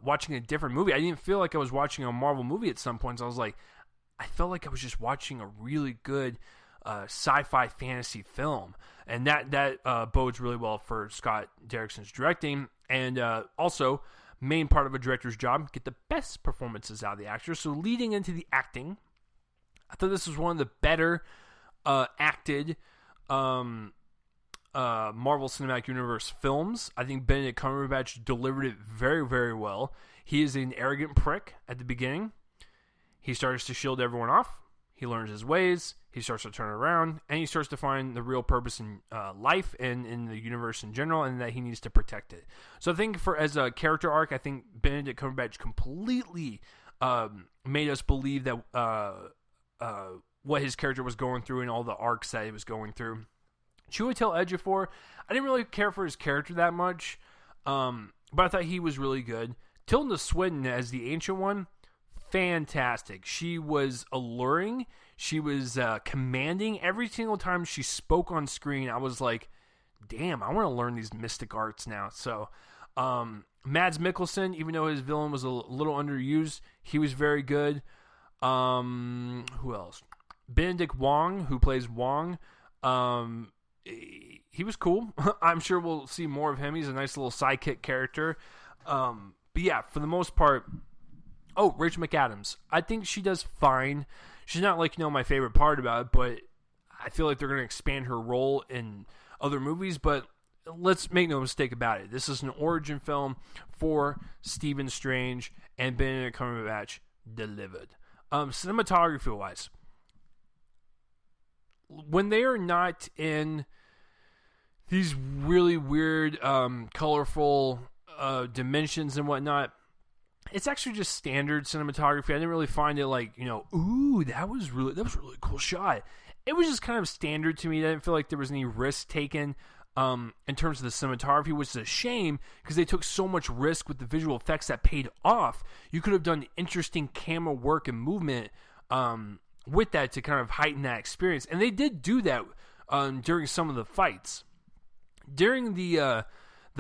watching a different movie. I didn't feel like I was watching a Marvel movie at some points. I felt like I was just watching a really good sci-fi fantasy film, and that bodes really well for Scott Derrickson's directing, and also main part of a director's job, get the best performances out of the actors. So leading into the acting, I thought this was one of the better acted Marvel Cinematic Universe films. I think Benedict Cumberbatch delivered it very, very well. He is an arrogant prick at the beginning. He starts to shield everyone off. He learns his ways. He starts to turn around, and he starts to find the real purpose in life and in the universe in general, and that he needs to protect it. So I think as a character arc, I think Benedict Cumberbatch completely made us believe that what his character was going through and all the arcs that he was going through. Chiwetel Ejiofor, I didn't really care for his character that much, but I thought he was really good. Tilda Swinton as the Ancient One, fantastic. She was alluring. She was commanding. Every single time she spoke on screen, I was like, damn, I want to learn these mystic arts now. So, Mads Mikkelsen, even though his villain was a little underused, he was very good. Who else? Benedict Wong, who plays Wong, he was cool. I'm sure we'll see more of him. He's a nice little sidekick character. But yeah, for the most part, Rachel McAdams. I think she does fine. She's not my favorite part about it, but I feel like they're going to expand her role in other movies. But let's make no mistake about it. This is an origin film for Stephen Strange, and Benedict Cumberbatch delivered. Cinematography-wise, when they are not in these really weird, colorful dimensions and whatnot, it's actually just standard cinematography. I didn't really find it ooh, that was really cool shot. It was just kind of standard to me. I didn't feel like there was any risk taken in terms of the cinematography, which is a shame because they took so much risk with the visual effects that paid off. You could have done interesting camera work and movement with that to kind of heighten that experience, and they did do that during some of the fights. During the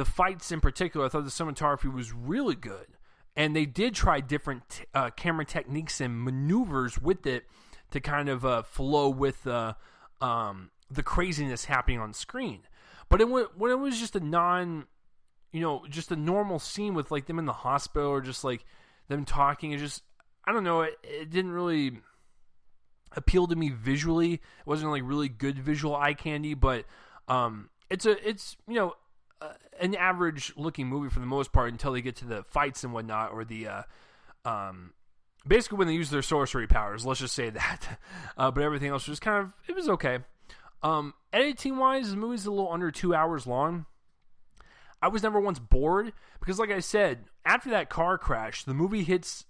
fights in particular, I thought the cinematography was really good. And they did try different camera techniques and maneuvers with it to kind of flow with the craziness happening on screen. But when it was just a just a normal scene with them in the hospital or just them talking, I don't know, it didn't really appeal to me visually. It wasn't really good visual eye candy, but it's an average looking movie for the most part until they get to the fights and whatnot, or the basically when they use their sorcery powers, let's just say that. But everything else was it was okay. Editing wise, the movie's a little under 2 hours long. I was never once bored because, like I said, after that car crash, the movie hits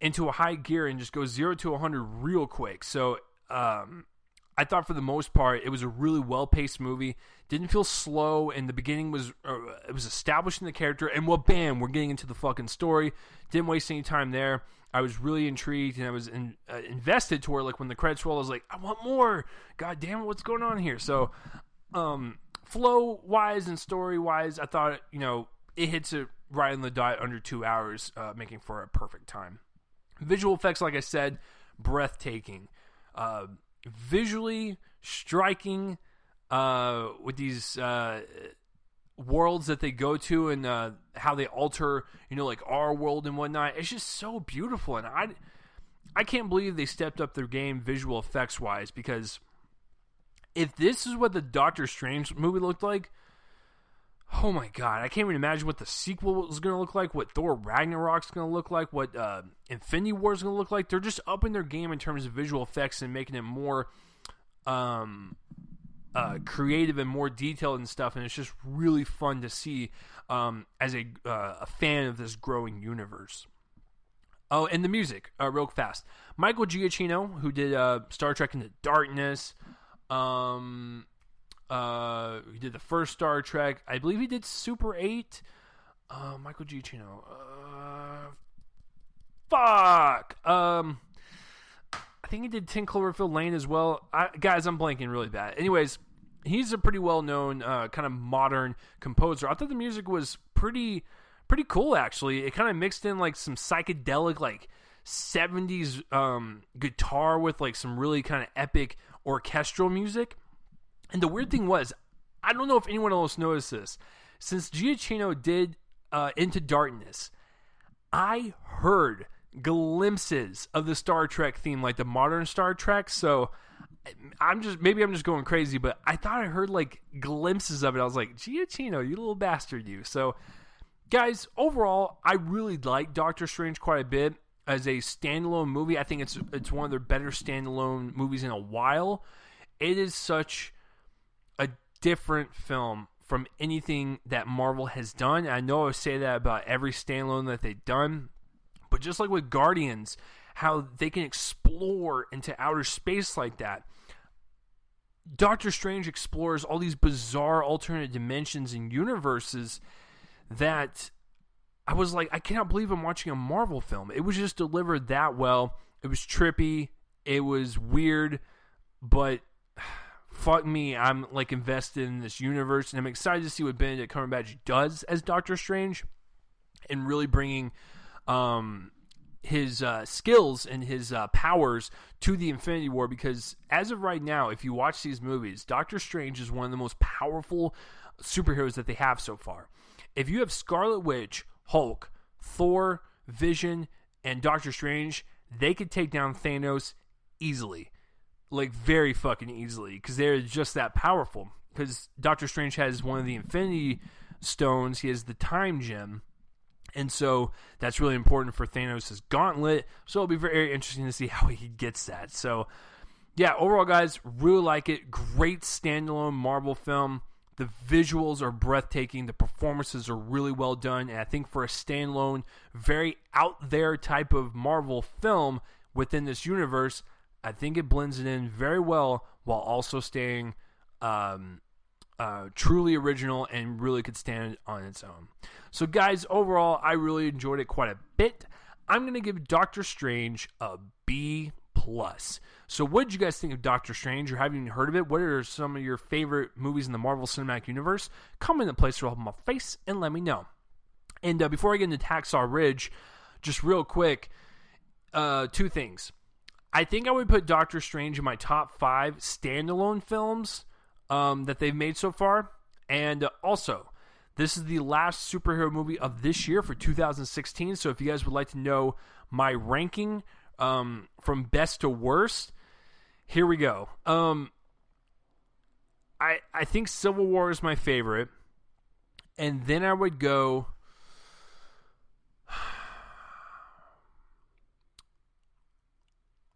into a high gear and just go 0 to 100 real quick. So I thought for the most part it was a really well-paced movie. Didn't feel slow, and the beginning was it was establishing the character, and well, bam, we're getting into the fucking story. Didn't waste any time there. I was really intrigued, and I was invested to where, like, when the credits roll, I was like, I want more. God damn it, what's going on here? So, flow-wise and story-wise, I thought, it hits it right on the dot under 2 hours, making for a perfect time. Visual effects, like I said, breathtaking. Visually striking with these worlds that they go to and how they alter, like our world and whatnot. It's just so beautiful, and I can't believe they stepped up their game visual effects wise, because if this is what the Doctor Strange movie looked like, oh my god, I can't even imagine what the sequel was going to look like, what Thor Ragnarok's going to look like, what Infinity War is going to look like. They're just upping their game in terms of visual effects and making it more creative and more detailed and stuff, and it's just really fun to see as a fan of this growing universe. Oh, and the music, real fast. Michael Giacchino, who did Star Trek Into Darkness, he did the first Star Trek. I believe he did Super 8. Michael Giacchino. Fuck. I think he did 10 Cloverfield Lane as well. Guys, I'm blanking really bad. Anyways, he's a pretty well-known kind of modern composer. I thought the music was pretty cool, actually. It kind of mixed in like some psychedelic, like 70s guitar with like some really kind of epic orchestral music. And the weird thing was, I don't know if anyone else noticed this, since Giacchino did Into Darkness, I heard glimpses of the Star Trek theme, like the modern Star Trek. So maybe I'm just going crazy, but I thought I heard like glimpses of it. I was like, Giacchino, you little bastard, you. So, guys, overall, I really like Doctor Strange quite a bit as a standalone movie. I think it's one of their better standalone movies in a while. It is such a different film from anything that Marvel has done. I know I say that about every standalone that they've done, but just like with Guardians, how they can explore into outer space like that. Doctor Strange explores all these bizarre alternate dimensions and universes that I was like, I cannot believe I'm watching a Marvel film. It was just delivered that well. It was trippy. It was weird, but fuck me, I'm like invested in this universe, and I'm excited to see what Benedict Cumberbatch does as Doctor Strange, and really bringing his skills and his powers to the Infinity War. Because as of right now, if you watch these movies, Doctor Strange is one of the most powerful superheroes that they have so far. If you have Scarlet Witch, Hulk, Thor, Vision, and Doctor Strange, they could take down Thanos easily. Like, very fucking easily, because they're just that powerful. Because Doctor Strange has one of the Infinity Stones, he has the Time Gem, and so that's really important for Thanos' gauntlet, so it'll be very interesting to see how he gets that. So, yeah, overall, guys, really like it. Great standalone Marvel film. The visuals are breathtaking, the performances are really well done, and I think for a standalone, very out there type of Marvel film within this universe, I think it blends it in very well while also staying truly original and really could stand on its own. So, guys, overall, I really enjoyed it quite a bit. I'm going to give Doctor Strange a B+. So what did you guys think of Doctor Strange, or have you even heard of it? What are some of your favorite movies in the Marvel Cinematic Universe? Comment in the place to my face and let me know. And before I get into Hacksaw Ridge, just real quick, two things. I think I would put Doctor Strange in my top 5 standalone films that they've made so far. And also, this is the last superhero movie of this year for 2016. So if you guys would like to know my ranking from best to worst, here we go. I think Civil War is my favorite. And then I would go...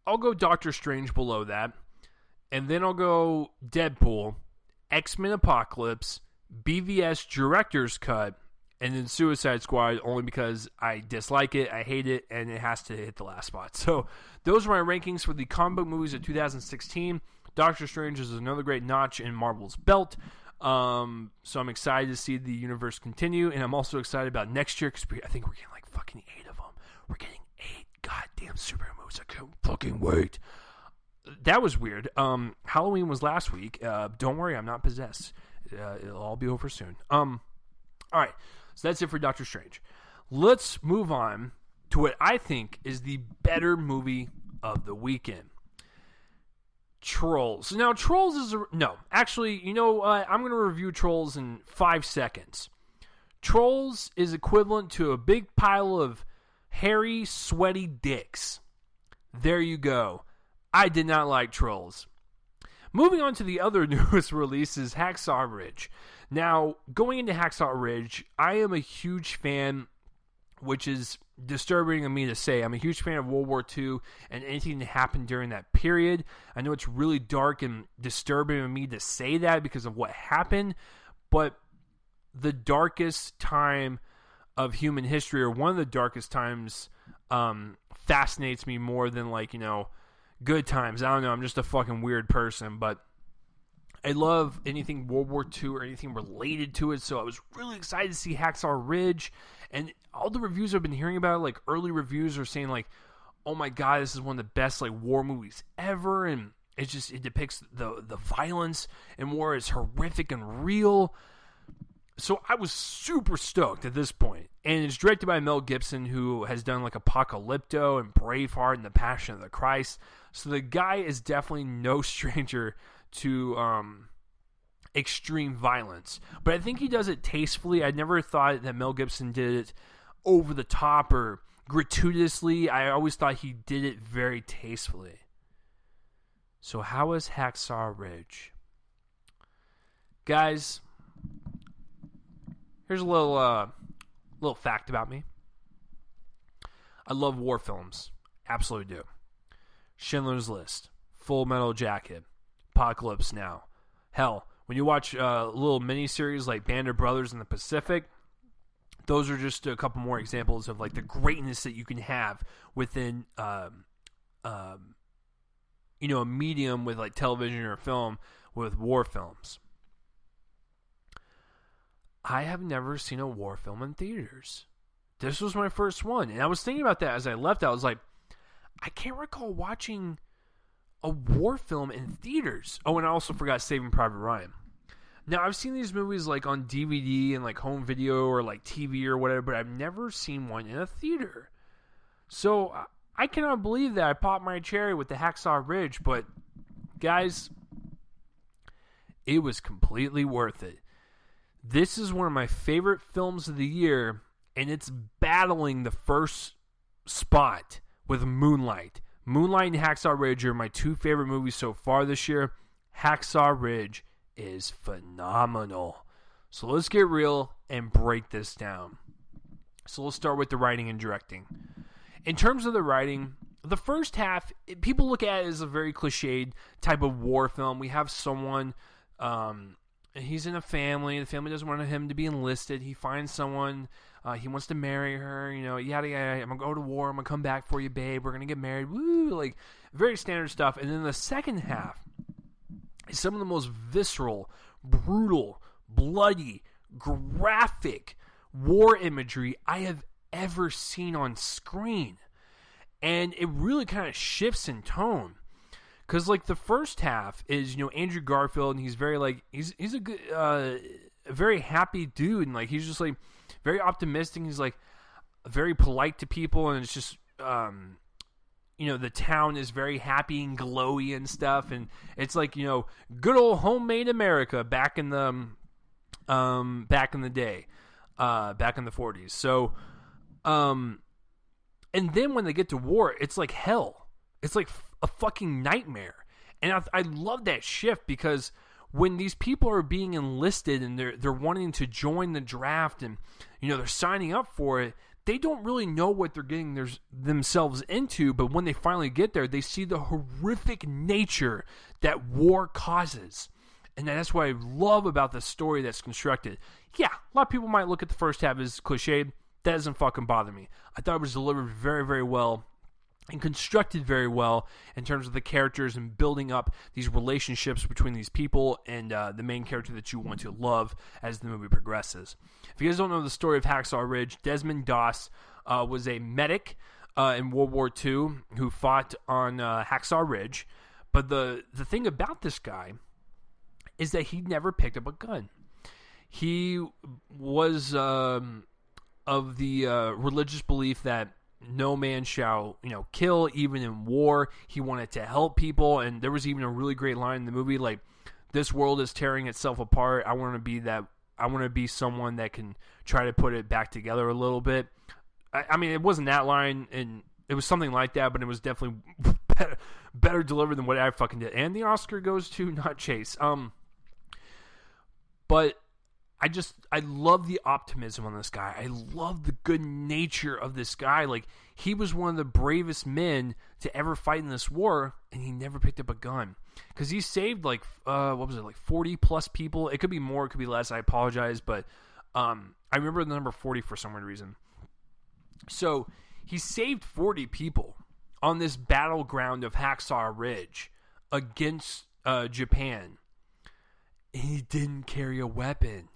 I'll go Doctor Strange below that, and then I'll go Deadpool, X-Men Apocalypse, BVS Director's Cut, And then Suicide Squad only because I dislike it, I hate it, and it has to hit the last spot. So those are my rankings for the comic book movies of 2016. Doctor Strange is another great notch in Marvel's belt. So I'm excited to see the universe continue, and I'm also excited about next year because I think we're getting like fucking 8 of them. We're getting 8 goddamn superhero movies. I can't fucking wait. That was weird. Halloween was last week. Don't worry, I'm not possessed. It'll all be over soon. All right. So that's it for Doctor Strange. Let's move on to what I think is the better movie of the weekend. Trolls. Now, Trolls is no. Actually, you know what? I'm going to review Trolls in 5 seconds. Trolls is equivalent to a big pile of hairy, sweaty dicks. There you go. I did not like Trolls. Moving on to the other newest release is Hacksaw Ridge. Now, going into Hacksaw Ridge, I am a huge fan, which is disturbing of me to say. I'm a huge fan of World War II and anything that happened during that period. I know it's really dark and disturbing of me to say that because of what happened, but the darkest time of human history, or one of the darkest times, fascinates me more than, like, you know, good times. I don't know. I'm just a fucking weird person, but I love anything World War II or anything related to it, so I was really excited to see Hacksaw Ridge, and all the reviews I've been hearing about, like early reviews are saying like, oh my god, this is one of the best like war movies ever, and it depicts the violence and war is horrific and real. So I was super stoked at this point, and it's directed by Mel Gibson, who has done like Apocalypto and Braveheart and The Passion of the Christ. So the guy is definitely no stranger to extreme violence, but I think he does it tastefully. I never thought that Mel Gibson did it over the top or gratuitously. I always thought he did it very tastefully. So how is Hacksaw Ridge? Guys, here's a little fact about me. I love war films. Absolutely do. Schindler's List, Full Metal Jacket, Apocalypse Now. Hell, when you watch little miniseries like Band of Brothers in the Pacific, those are just a couple more examples of like the greatness that you can have within a medium with like television or film with war films. I have never seen a war film in theaters. This was my first one, and I was thinking about that as I left. I was like, I can't recall watching a war film in theaters. Oh, and I also forgot Saving Private Ryan. Now, I've seen these movies like on DVD and like home video or like TV or whatever, but I've never seen one in a theater. So I cannot believe that I popped my cherry with the Hacksaw Ridge, but guys, it was completely worth it. This is one of my favorite films of the year, and it's battling the first spot with Moonlight. Moonlight and Hacksaw Ridge are my 2 favorite movies so far this year. Hacksaw Ridge is phenomenal. So let's get real and break this down. So let's start with the writing and directing. In terms of the writing, the first half, people look at it as a very cliched type of war film. We have someone, he's in a family. The family doesn't want him to be enlisted. He finds someone. He wants to marry her, yada, yada. I'm going to go to war. I'm going to come back for you, babe. We're going to get married. Woo! Like, very standard stuff. And then the second half is some of the most visceral, brutal, bloody, graphic war imagery I have ever seen on screen. And it really kind of shifts in tone. Because, like, the first half is, Andrew Garfield, and he's very, like, he's a good, a very happy dude. And, like, he's just, like, very optimistic. He's like very polite to people, and it's just the town is very happy and glowy and stuff, and it's like good old homemade America back in the day, back in the 40s. So and then when they get to war, it's like hell. It's like a fucking nightmare, and I love that shift because when these people are being enlisted and they're wanting to join the draft and they're signing up for it, they don't really know what they're getting themselves into. But when they finally get there, they see the horrific nature that war causes, And that's what I love about the story that's constructed. Yeah, a lot of people might look at the first half as cliched. That doesn't fucking bother me. I thought it was delivered very, very well and constructed very well in terms of the characters and building up these relationships between these people and the main character that you want to love as the movie progresses. If you guys don't know the story of Hacksaw Ridge, Desmond Doss was a medic in World War II who fought on Hacksaw Ridge. But the thing about this guy is that he never picked up a gun. He was of the religious belief that no man shall, kill, even in war. He wanted to help people, and there was even a really great line in the movie, like, this world is tearing itself apart. I want to be someone that can try to put it back together a little bit. I mean, it wasn't that line, and it was something like that, but it was definitely better delivered than what I fucking did. And the Oscar goes to not Chase. But I love the optimism on this guy. I love the good nature of this guy. Like, he was one of the bravest men to ever fight in this war, and he never picked up a gun. Because he saved, like 40 plus people. It could be more, it could be less. I apologize, but I remember the number 40 for some weird reason. So, he saved 40 people on this battleground of Hacksaw Ridge against Japan. And he didn't carry a weapon.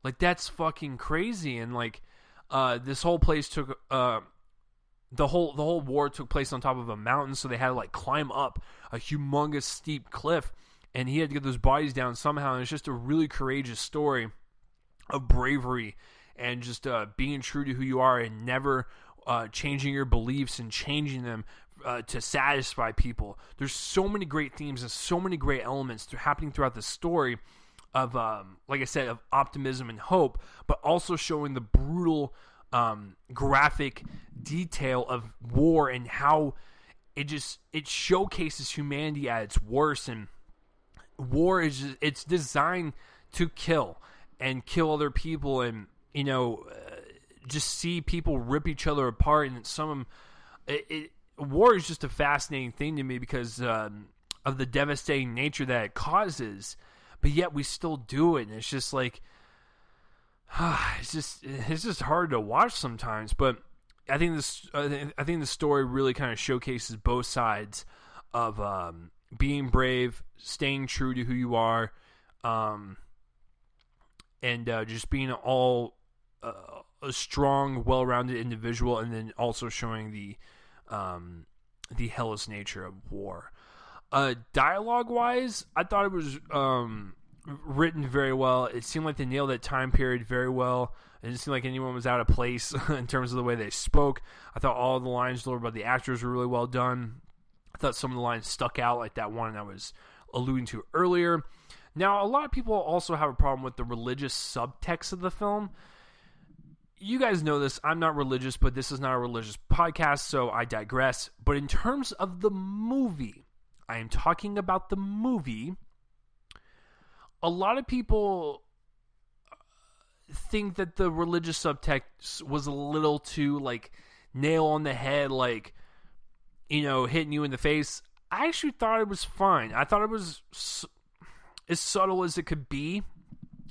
Like, that's fucking crazy. And, like, this whole place took, the whole war took place on top of a mountain, so they had to, like, climb up a humongous steep cliff, and he had to get those bodies down somehow, and it's just a really courageous story of bravery and just being true to who you are and never changing your beliefs and changing them to satisfy people. There's so many great themes and so many great elements happening throughout the story of, like I said, of optimism and hope, but also showing the brutal, graphic detail of war and how it showcases humanity at its worst. And war it's designed to kill other people, and just see people rip each other apart. And war is just a fascinating thing to me because of the devastating nature that it causes. But yet we still do it, and it's just like it's just hard to watch sometimes. But I think the story really kind of showcases both sides of being brave, staying true to who you are, and just being a strong, well-rounded individual, and then also showing the hellish nature of war. Dialogue-wise, I thought it was written very well. It seemed like they nailed that time period very well. It didn't seem like anyone was out of place in terms of the way they spoke. I thought all of the lines delivered by the actors were really well done. I thought some of the lines stuck out, like that one I was alluding to earlier. Now, a lot of people also have a problem with the religious subtext of the film. You guys know this. I'm not religious, but this is not a religious podcast, so I digress. But in terms of the movie, I am talking about the movie. A lot of people think that the religious subtext was a little too, like, nail on the head, like, hitting you in the face. I actually thought it was fine. I thought it was as subtle as it could be.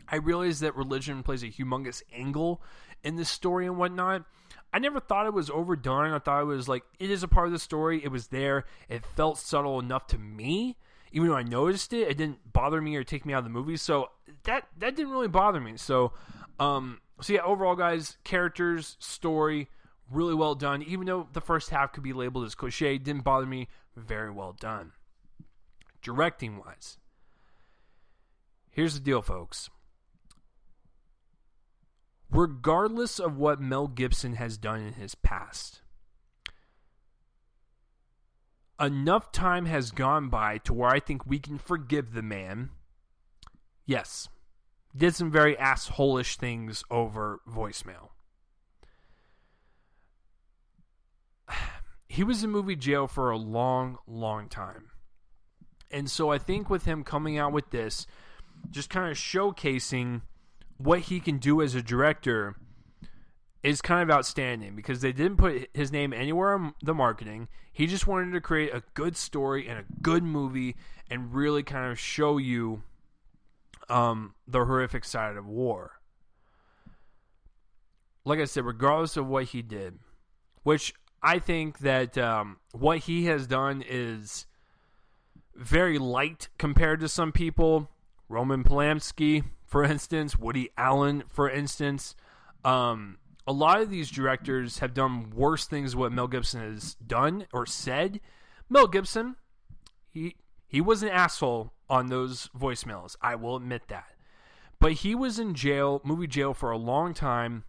I realized that religion plays a humongous angle in this story and whatnot. I never thought it was overdone. I thought it was like, it is a part of the story. It was there. It felt subtle enough to me. Even though I noticed it, it didn't bother me or take me out of the movie. So that didn't really bother me. So yeah, overall, guys, characters, story, really well done. Even though the first half could be labeled as cliche, didn't bother me. Very well done. Directing-wise, here's the deal, folks. Regardless of what Mel Gibson has done in his past, enough time has gone by to where I think we can forgive the man. Yes, did some very asshole-ish things over voicemail. He was in movie jail for a long, long time. And so I think with him coming out with this, just kind of showcasing what he can do as a director is kind of outstanding, because they didn't put his name anywhere in the marketing. He just wanted to create a good story and a good movie and really kind of show you the horrific side of war. Like I said, regardless of what he did, which I think that what he has done is very light compared to some people. Roman Polanski, for instance, Woody Allen, for instance. A lot of these directors have done worse things than what Mel Gibson has done or said. Mel Gibson, he was an asshole on those voicemails. I will admit that. But he was in jail, movie jail, for a long time.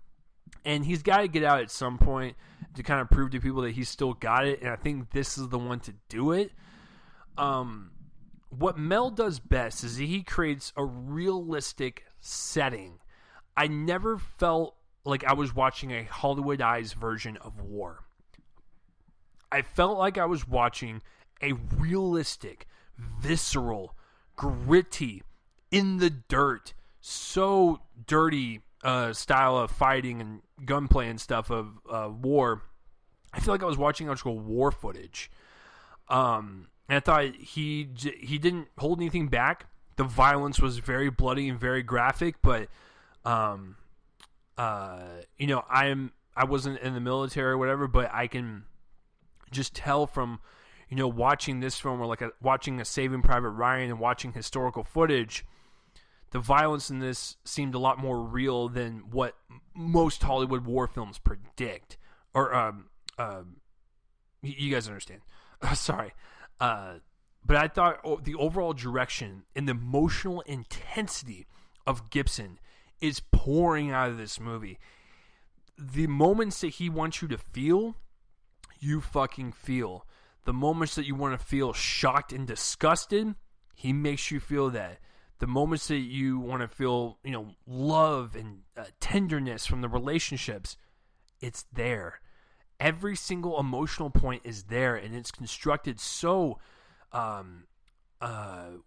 And he's got to get out at some point to kind of prove to people that he's still got it. And I think this is the one to do it. What Mel does best is he creates a realistic setting. I never felt like I was watching a Hollywoodized version of war. I felt like I was watching a realistic, visceral, gritty, in the dirt, so dirty style of fighting and gunplay and stuff of war. I feel like I was watching actual war footage. And I thought he didn't hold anything back. The violence was very bloody and very graphic, but you know, I wasn't in the military or whatever, but I can just tell from, you know, watching this film, or like watching a Saving Private Ryan and watching historical footage, the violence in this seemed a lot more real than what most Hollywood war films predict. Or, you guys understand. Sorry. But I thought the overall direction and the emotional intensity of Gibson is pouring out of this movie. The moments that he wants you to feel, you fucking feel. The moments that you want to feel shocked and disgusted, he makes you feel that. The moments that you want to feel, you know, love and tenderness from the relationships, it's there. Every single emotional point is there, and it's constructed so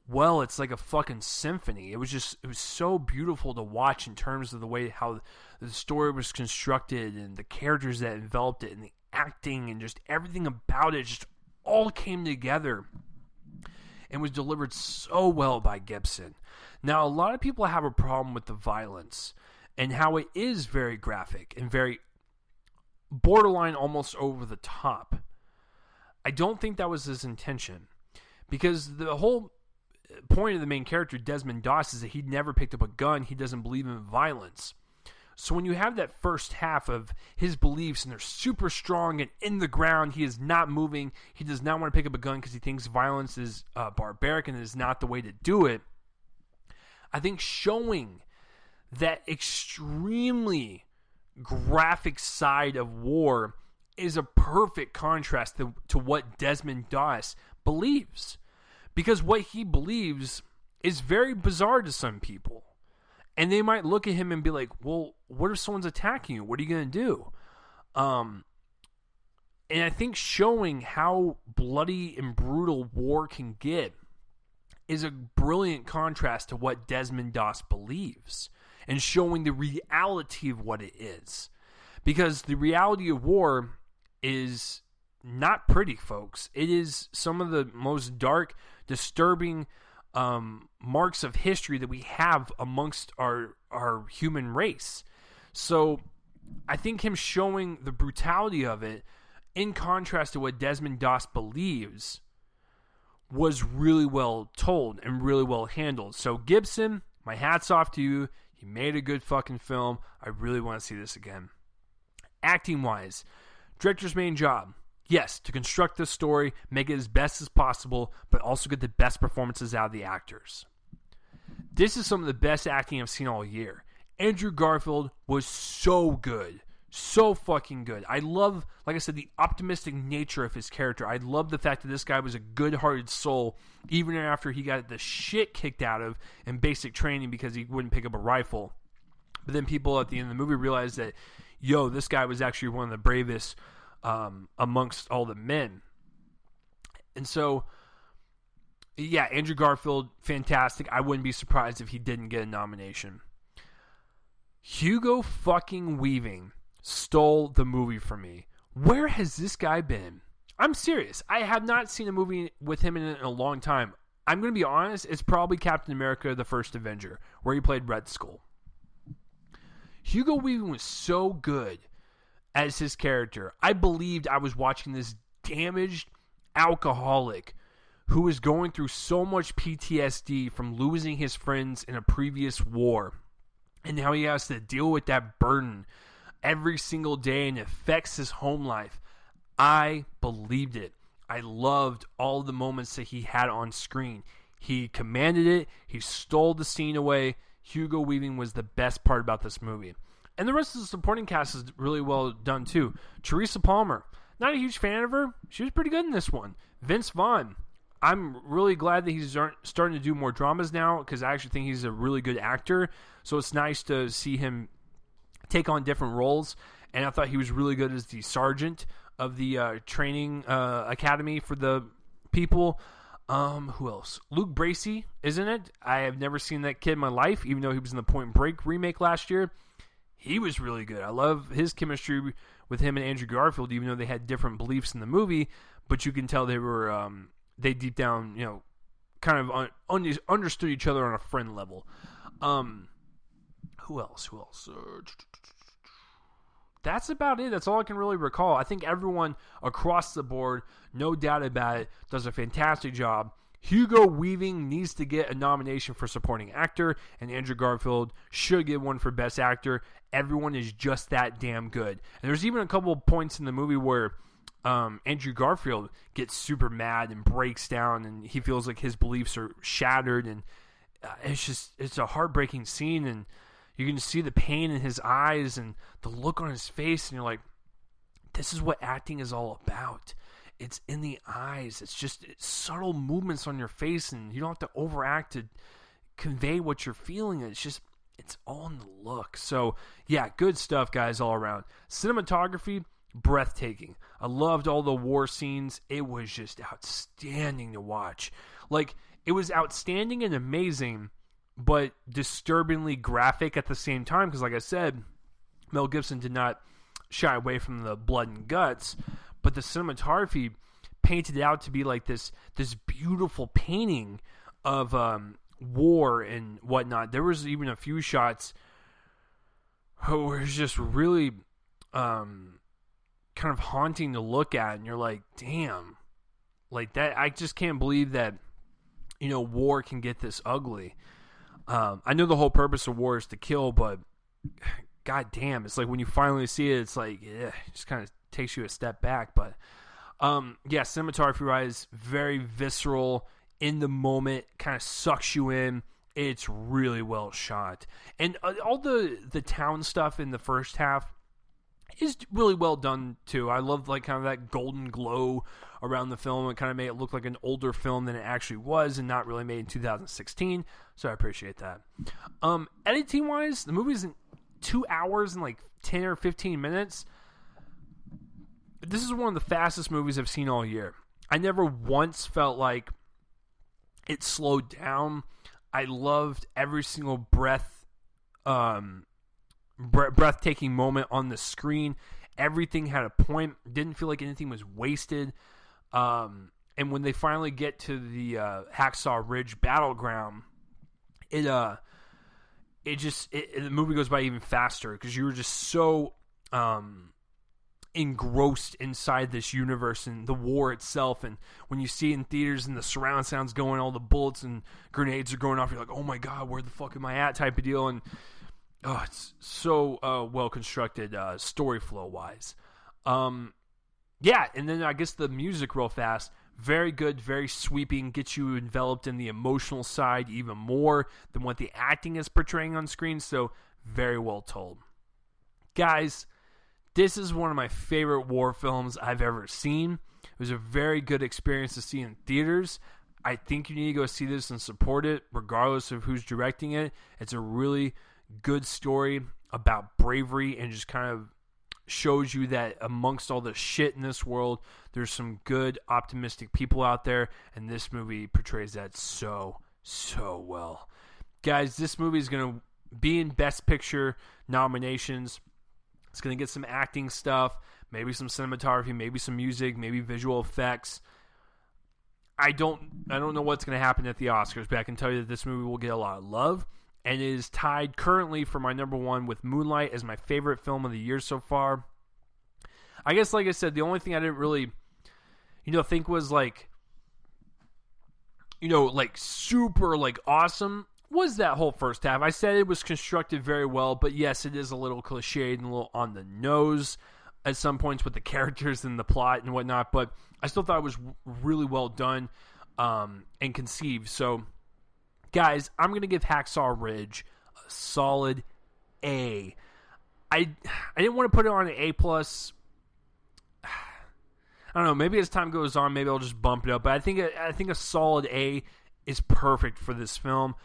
well. It's like a fucking symphony. It was so beautiful to watch in terms of the way how the story was constructed and the characters that enveloped it and the acting and just everything about it just all came together and was delivered so well by Gibson. Now, a lot of people have a problem with the violence and how it is very graphic and very borderline almost over the top. I don't think that was his intention, because the whole point of the main character, Desmond Doss, is that he never picked up a gun. He doesn't believe in violence. So when you have that first half of his beliefs and they're super strong and in the ground, he is not moving. He does not want to pick up a gun because he thinks violence is barbaric and is not the way to do it. I think showing that extremely graphic side of war is a perfect contrast to what Desmond Doss believes. Because what he believes is very bizarre to some people. And they might look at him and be like, well, what if someone's attacking you? What are you going to do? And I think showing how bloody and brutal war can get is a brilliant contrast to what Desmond Doss believes, and showing the reality of what it is. Because the reality of war is not pretty, folks. It is some of the most dark, disturbing marks of history that we have amongst our human race. So I think him showing the brutality of it in contrast to what Desmond Doss believes was really well told and really well handled. So Gibson, my hat's off to you. You made a good fucking film. I really want to see this again. Acting wise, director's main job, yes, to construct the story, make it as best as possible, but also get the best performances out of the actors. This is some of the best acting I've seen all year. Andrew Garfield was so good. So fucking good. I love, like I said, the optimistic nature of his character. I love the fact that this guy was a good-hearted soul, even after he got the shit kicked out of in basic training because he wouldn't pick up a rifle. But then people at the end of the movie realized that, yo, this guy was actually one of the bravest amongst all the men. And so, yeah, Andrew Garfield, fantastic. I wouldn't be surprised if he didn't get a nomination. Hugo fucking Weaving stole the movie from me. Where has this guy been? I'm serious. I have not seen a movie with him in a long time. I'm going to be honest, it's probably Captain America: The First Avenger, where he played Red Skull. Hugo Weaving was so good as his character. I believed I was watching this damaged alcoholic who was going through so much PTSD from losing his friends in a previous war, and how he has to deal with that burden every single day and it affects his home life. I believed it. I loved all the moments that he had on screen. He commanded it. He stole the scene away. Hugo Weaving was the best part about this movie. And the rest of the supporting cast is really well done too. Teresa Palmer, not a huge fan of her. She was pretty good in this one. Vince Vaughn, I'm really glad that he's starting to do more dramas now, because I actually think he's a really good actor. So it's nice to see him take on different roles. And I thought he was really good as the sergeant of the training academy for the people. Who else? Luke Bracey, isn't it? I have never seen that kid in my life, even though he was in the Point Break remake last year. He was really good. I love his chemistry with him and Andrew Garfield, even though they had different beliefs in the movie. But you can tell they were, they deep down, kind of understood each other on a friend level. Who else? That's about it. That's all I can really recall. I think everyone across the board, no doubt about it, does a fantastic job. Hugo Weaving needs to get a nomination for supporting actor, and Andrew Garfield should get one for best actor. Everyone is just that damn good. And there's even a couple of points in the movie where Andrew Garfield gets super mad and breaks down, and he feels like his beliefs are shattered, and it's a heartbreaking scene, and you can see the pain in his eyes and the look on his face, and you're like, this is what acting is all about. It's in the eyes. It's subtle movements on your face, and you don't have to overact to convey what you're feeling. It's all in the look. So, yeah, good stuff, guys, all around. Cinematography, breathtaking. I loved all the war scenes. It was just outstanding to watch. Like, it was outstanding and amazing, but disturbingly graphic at the same time, because like I said, Mel Gibson did not shy away from the blood and guts, but the cinematography painted it out to be like this beautiful painting of war and whatnot. There was even a few shots where it's just really kind of haunting to look at, and you're like, damn, like that. I just can't believe that war can get this ugly. I know the whole purpose of war is to kill, but god damn, it's like when you finally see it, it's like, it just kind of takes you a step back. But cinematography-wise, very visceral, in the moment, kind of sucks you in. It's really well shot. And all the town stuff in the first half is really well done too. I love like kind of that golden glow around the film. It kind of made it look like an older film than it actually was, and not really made in 2016. So I appreciate that. Editing wise, the movie's in 2 hours and like 10 or 15 minutes. This is one of the fastest movies I've seen all year. I never once felt like it slowed down. I loved every single breathtaking moment on the screen. Everything had a point. Didn't feel like anything was wasted. And when they finally get to the Hacksaw Ridge battleground, the movie goes by even faster, because you were just so engrossed inside this universe and the war itself. And when you see it in theaters and the surround sounds going, all the bullets and grenades are going off, you're like, oh my god, where the fuck am I at, type of deal. And it's so well constructed, story flow wise. And then I guess the music real fast, very good, very sweeping, gets you enveloped in the emotional side even more than what the acting is portraying on screen. So very well told. Guys, this is one of my favorite war films I've ever seen. It was a very good experience to see in theaters. I think you need to go see this and support it, regardless of who's directing it. It's a really good story about bravery, and just kind of shows you that amongst all the shit in this world, there's some good, optimistic people out there, and this movie portrays that so well. Guys, this movie is going to be in Best Picture nominations. It's going to get some acting stuff, maybe some cinematography, maybe some music, maybe visual effects. I don't I don't know what's going to happen at the Oscars, but I can tell you that this movie will get a lot of love, and it is tied currently for my number one with Moonlight as my favorite film of the year so far. I guess, like I said, the only thing I didn't really, think was like super like awesome was that whole first half. I said it was constructed very well, but yes, it is a little cliched and a little on the nose at some points with the characters and the plot and whatnot, but I still thought it was really well done and conceived. So, guys, I'm going to give Hacksaw Ridge a solid A. I didn't want to put it on an A+. I don't know, maybe as time goes on, maybe I'll just bump it up, but I think a solid A is perfect for this film.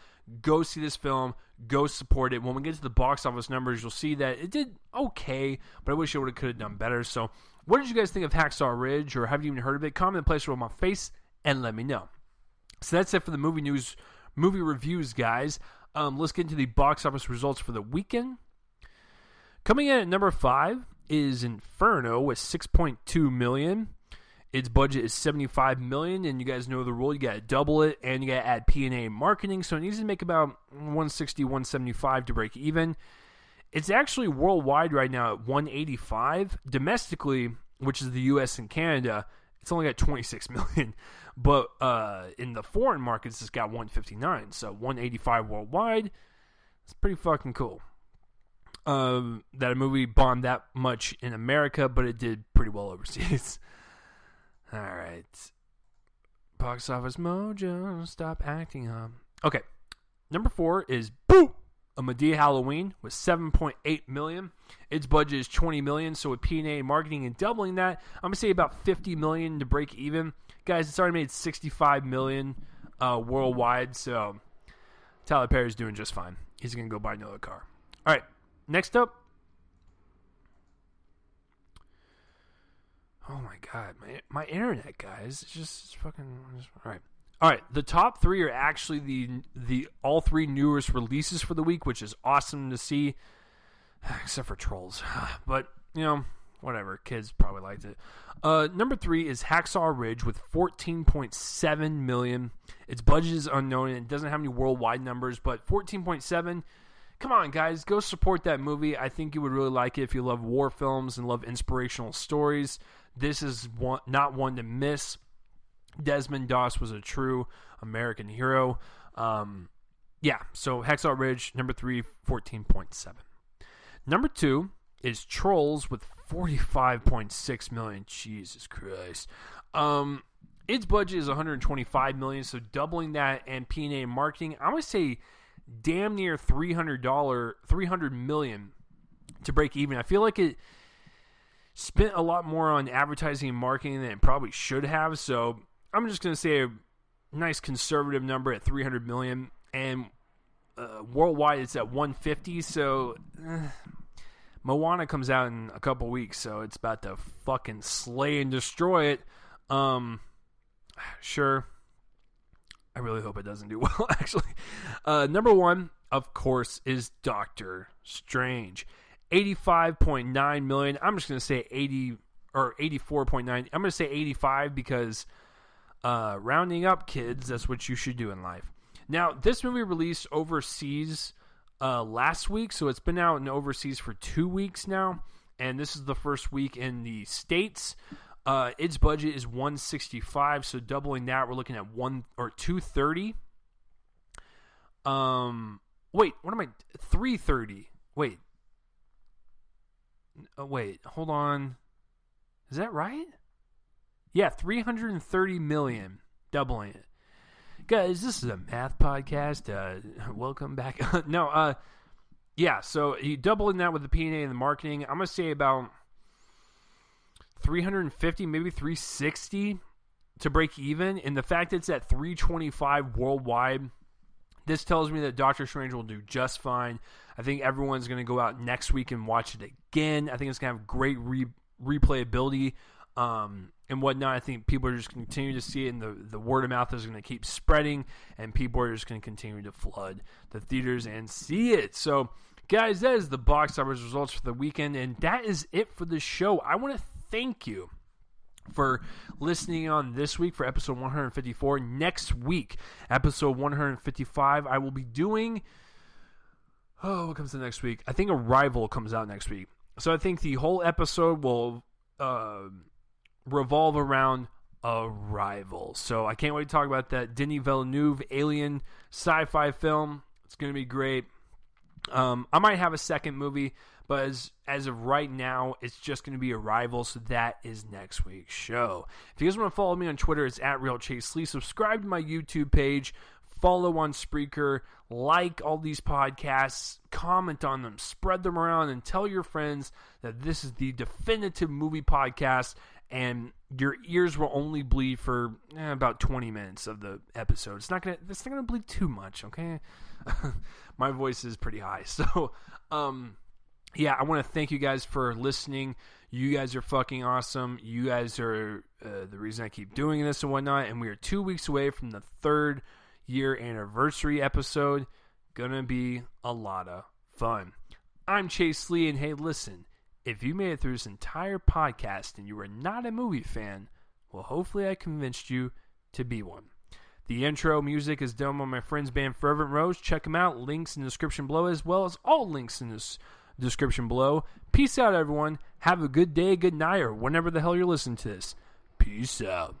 Go see this film. Go support it. When we get to the box office numbers, you'll see that it did okay, but I wish it could have done better. So, what did you guys think of Hacksaw Ridge, or have you even heard of it? Comment in the place where my face and let me know. So that's it for the movie reviews, guys. Let's get into the box office results for the weekend. Coming in at number 5 is Inferno with $6.2 million. Its budget is $75 million, and you guys know the rule. You got to double it, and you got to add P&A marketing, so it needs to make about $160, $175 to break even. It's actually worldwide right now at $185. Domestically, which is the U.S. and Canada, it's only got $26 million. But in the foreign markets, it's got $159. So $185 worldwide. It's pretty fucking cool. That a movie bombed that much in America, but it did pretty well overseas. All right. Box Office Mojo, stop acting up. Okay. Number 4 is Boo! A Madea Halloween with $7.8 million. Its budget is $20 million, so with P&A marketing and doubling that, I'm going to say about $50 million to break even. Guys, it's already made $65 million worldwide, so Tyler Perry's doing just fine. He's going to go buy another car. All right. Next up. Oh my god, my internet, guys, it's just fucking. All right. The top 3 are actually the all 3 newest releases for the week, which is awesome to see, except for Trolls. But whatever, kids probably liked it. Number 3 is Hacksaw Ridge with $14.7 million. Its budget is unknown and it doesn't have any worldwide numbers, but 14.7. Come on, guys, go support that movie. I think you would really like it if you love war films and love inspirational stories. This is not one to miss. Desmond Doss was a true American hero. So Hacksaw Ridge, number 3, 14.7. Number 2 is Trolls with $45.6 million. Jesus Christ. Its budget is $125 million, so doubling that and P&A marketing, I'm going to say damn near $300 million to break even. I feel like it spent a lot more on advertising and marketing than it probably should have, so I'm just going to say a nice conservative number at $300 million, and worldwide it's at $150, so Moana comes out in a couple weeks, so it's about to fucking slay and destroy it. Sure. I really hope it doesn't do well, actually. Number 1, of course, is Doctor Strange. $85.9 million. I'm just going to say 80 or 84.9. I'm going to say 85 because rounding up, kids, that's what you should do in life. Now, this movie released overseas last week, so it's been out in overseas for 2 weeks now, and this is the first week in the States. Its budget is $165, so doubling that, we're looking at $230. Wait, what am I? $330. Wait, hold on. Is that right? Yeah, $330 million, doubling it. Guys, this is a math podcast. Welcome back. Yeah. So you doubling that with the P&A and the marketing. I'm gonna say about 350, maybe 360 to break even. And the fact that it's at 325 worldwide, this tells me that Doctor Strange will do just fine. I think everyone's going to go out next week and watch it again. I think it's going to have great replayability and whatnot. I think people are just going to continue to see it, and the word of mouth is going to keep spreading, and people are just going to continue to flood the theaters and see it. So, guys, that is the box office results for the weekend, and that is it for the show. I want to thank you for listening on this week for episode 154. Next week, episode 155, I will be doing... what comes to next week? I think Arrival comes out next week. So I think the whole episode will revolve around Arrival. So I can't wait to talk about that Denis Villeneuve alien sci-fi film. It's going to be great. I might have a second movie, but as of right now, it's just going to be Arrival, so that is next week's show. If you guys want to follow me on Twitter, it's @RealChaseLee. Subscribe to my YouTube page. Follow on Spreaker. Like all these podcasts. Comment on them. Spread them around and tell your friends that this is the definitive movie podcast, and your ears will only bleed for about 20 minutes of the episode. It's not gonna bleed too much, okay? My voice is pretty high. So, yeah, I want to thank you guys for listening. You guys are fucking awesome. You guys are the reason I keep doing this and whatnot. And we are 2 weeks away from the 3rd year anniversary episode. Gonna be a lot of fun. I'm Chase Lee, and hey, listen, if you made it through this entire podcast and you were not a movie fan, well, hopefully I convinced you to be one. The intro music is done by my friend's band Fervent Roze. Check them out. Links in the description below, as well as all links in this description below. Peace out, everyone. Have a good day, good night, or whenever the hell you're listening to this. Peace out.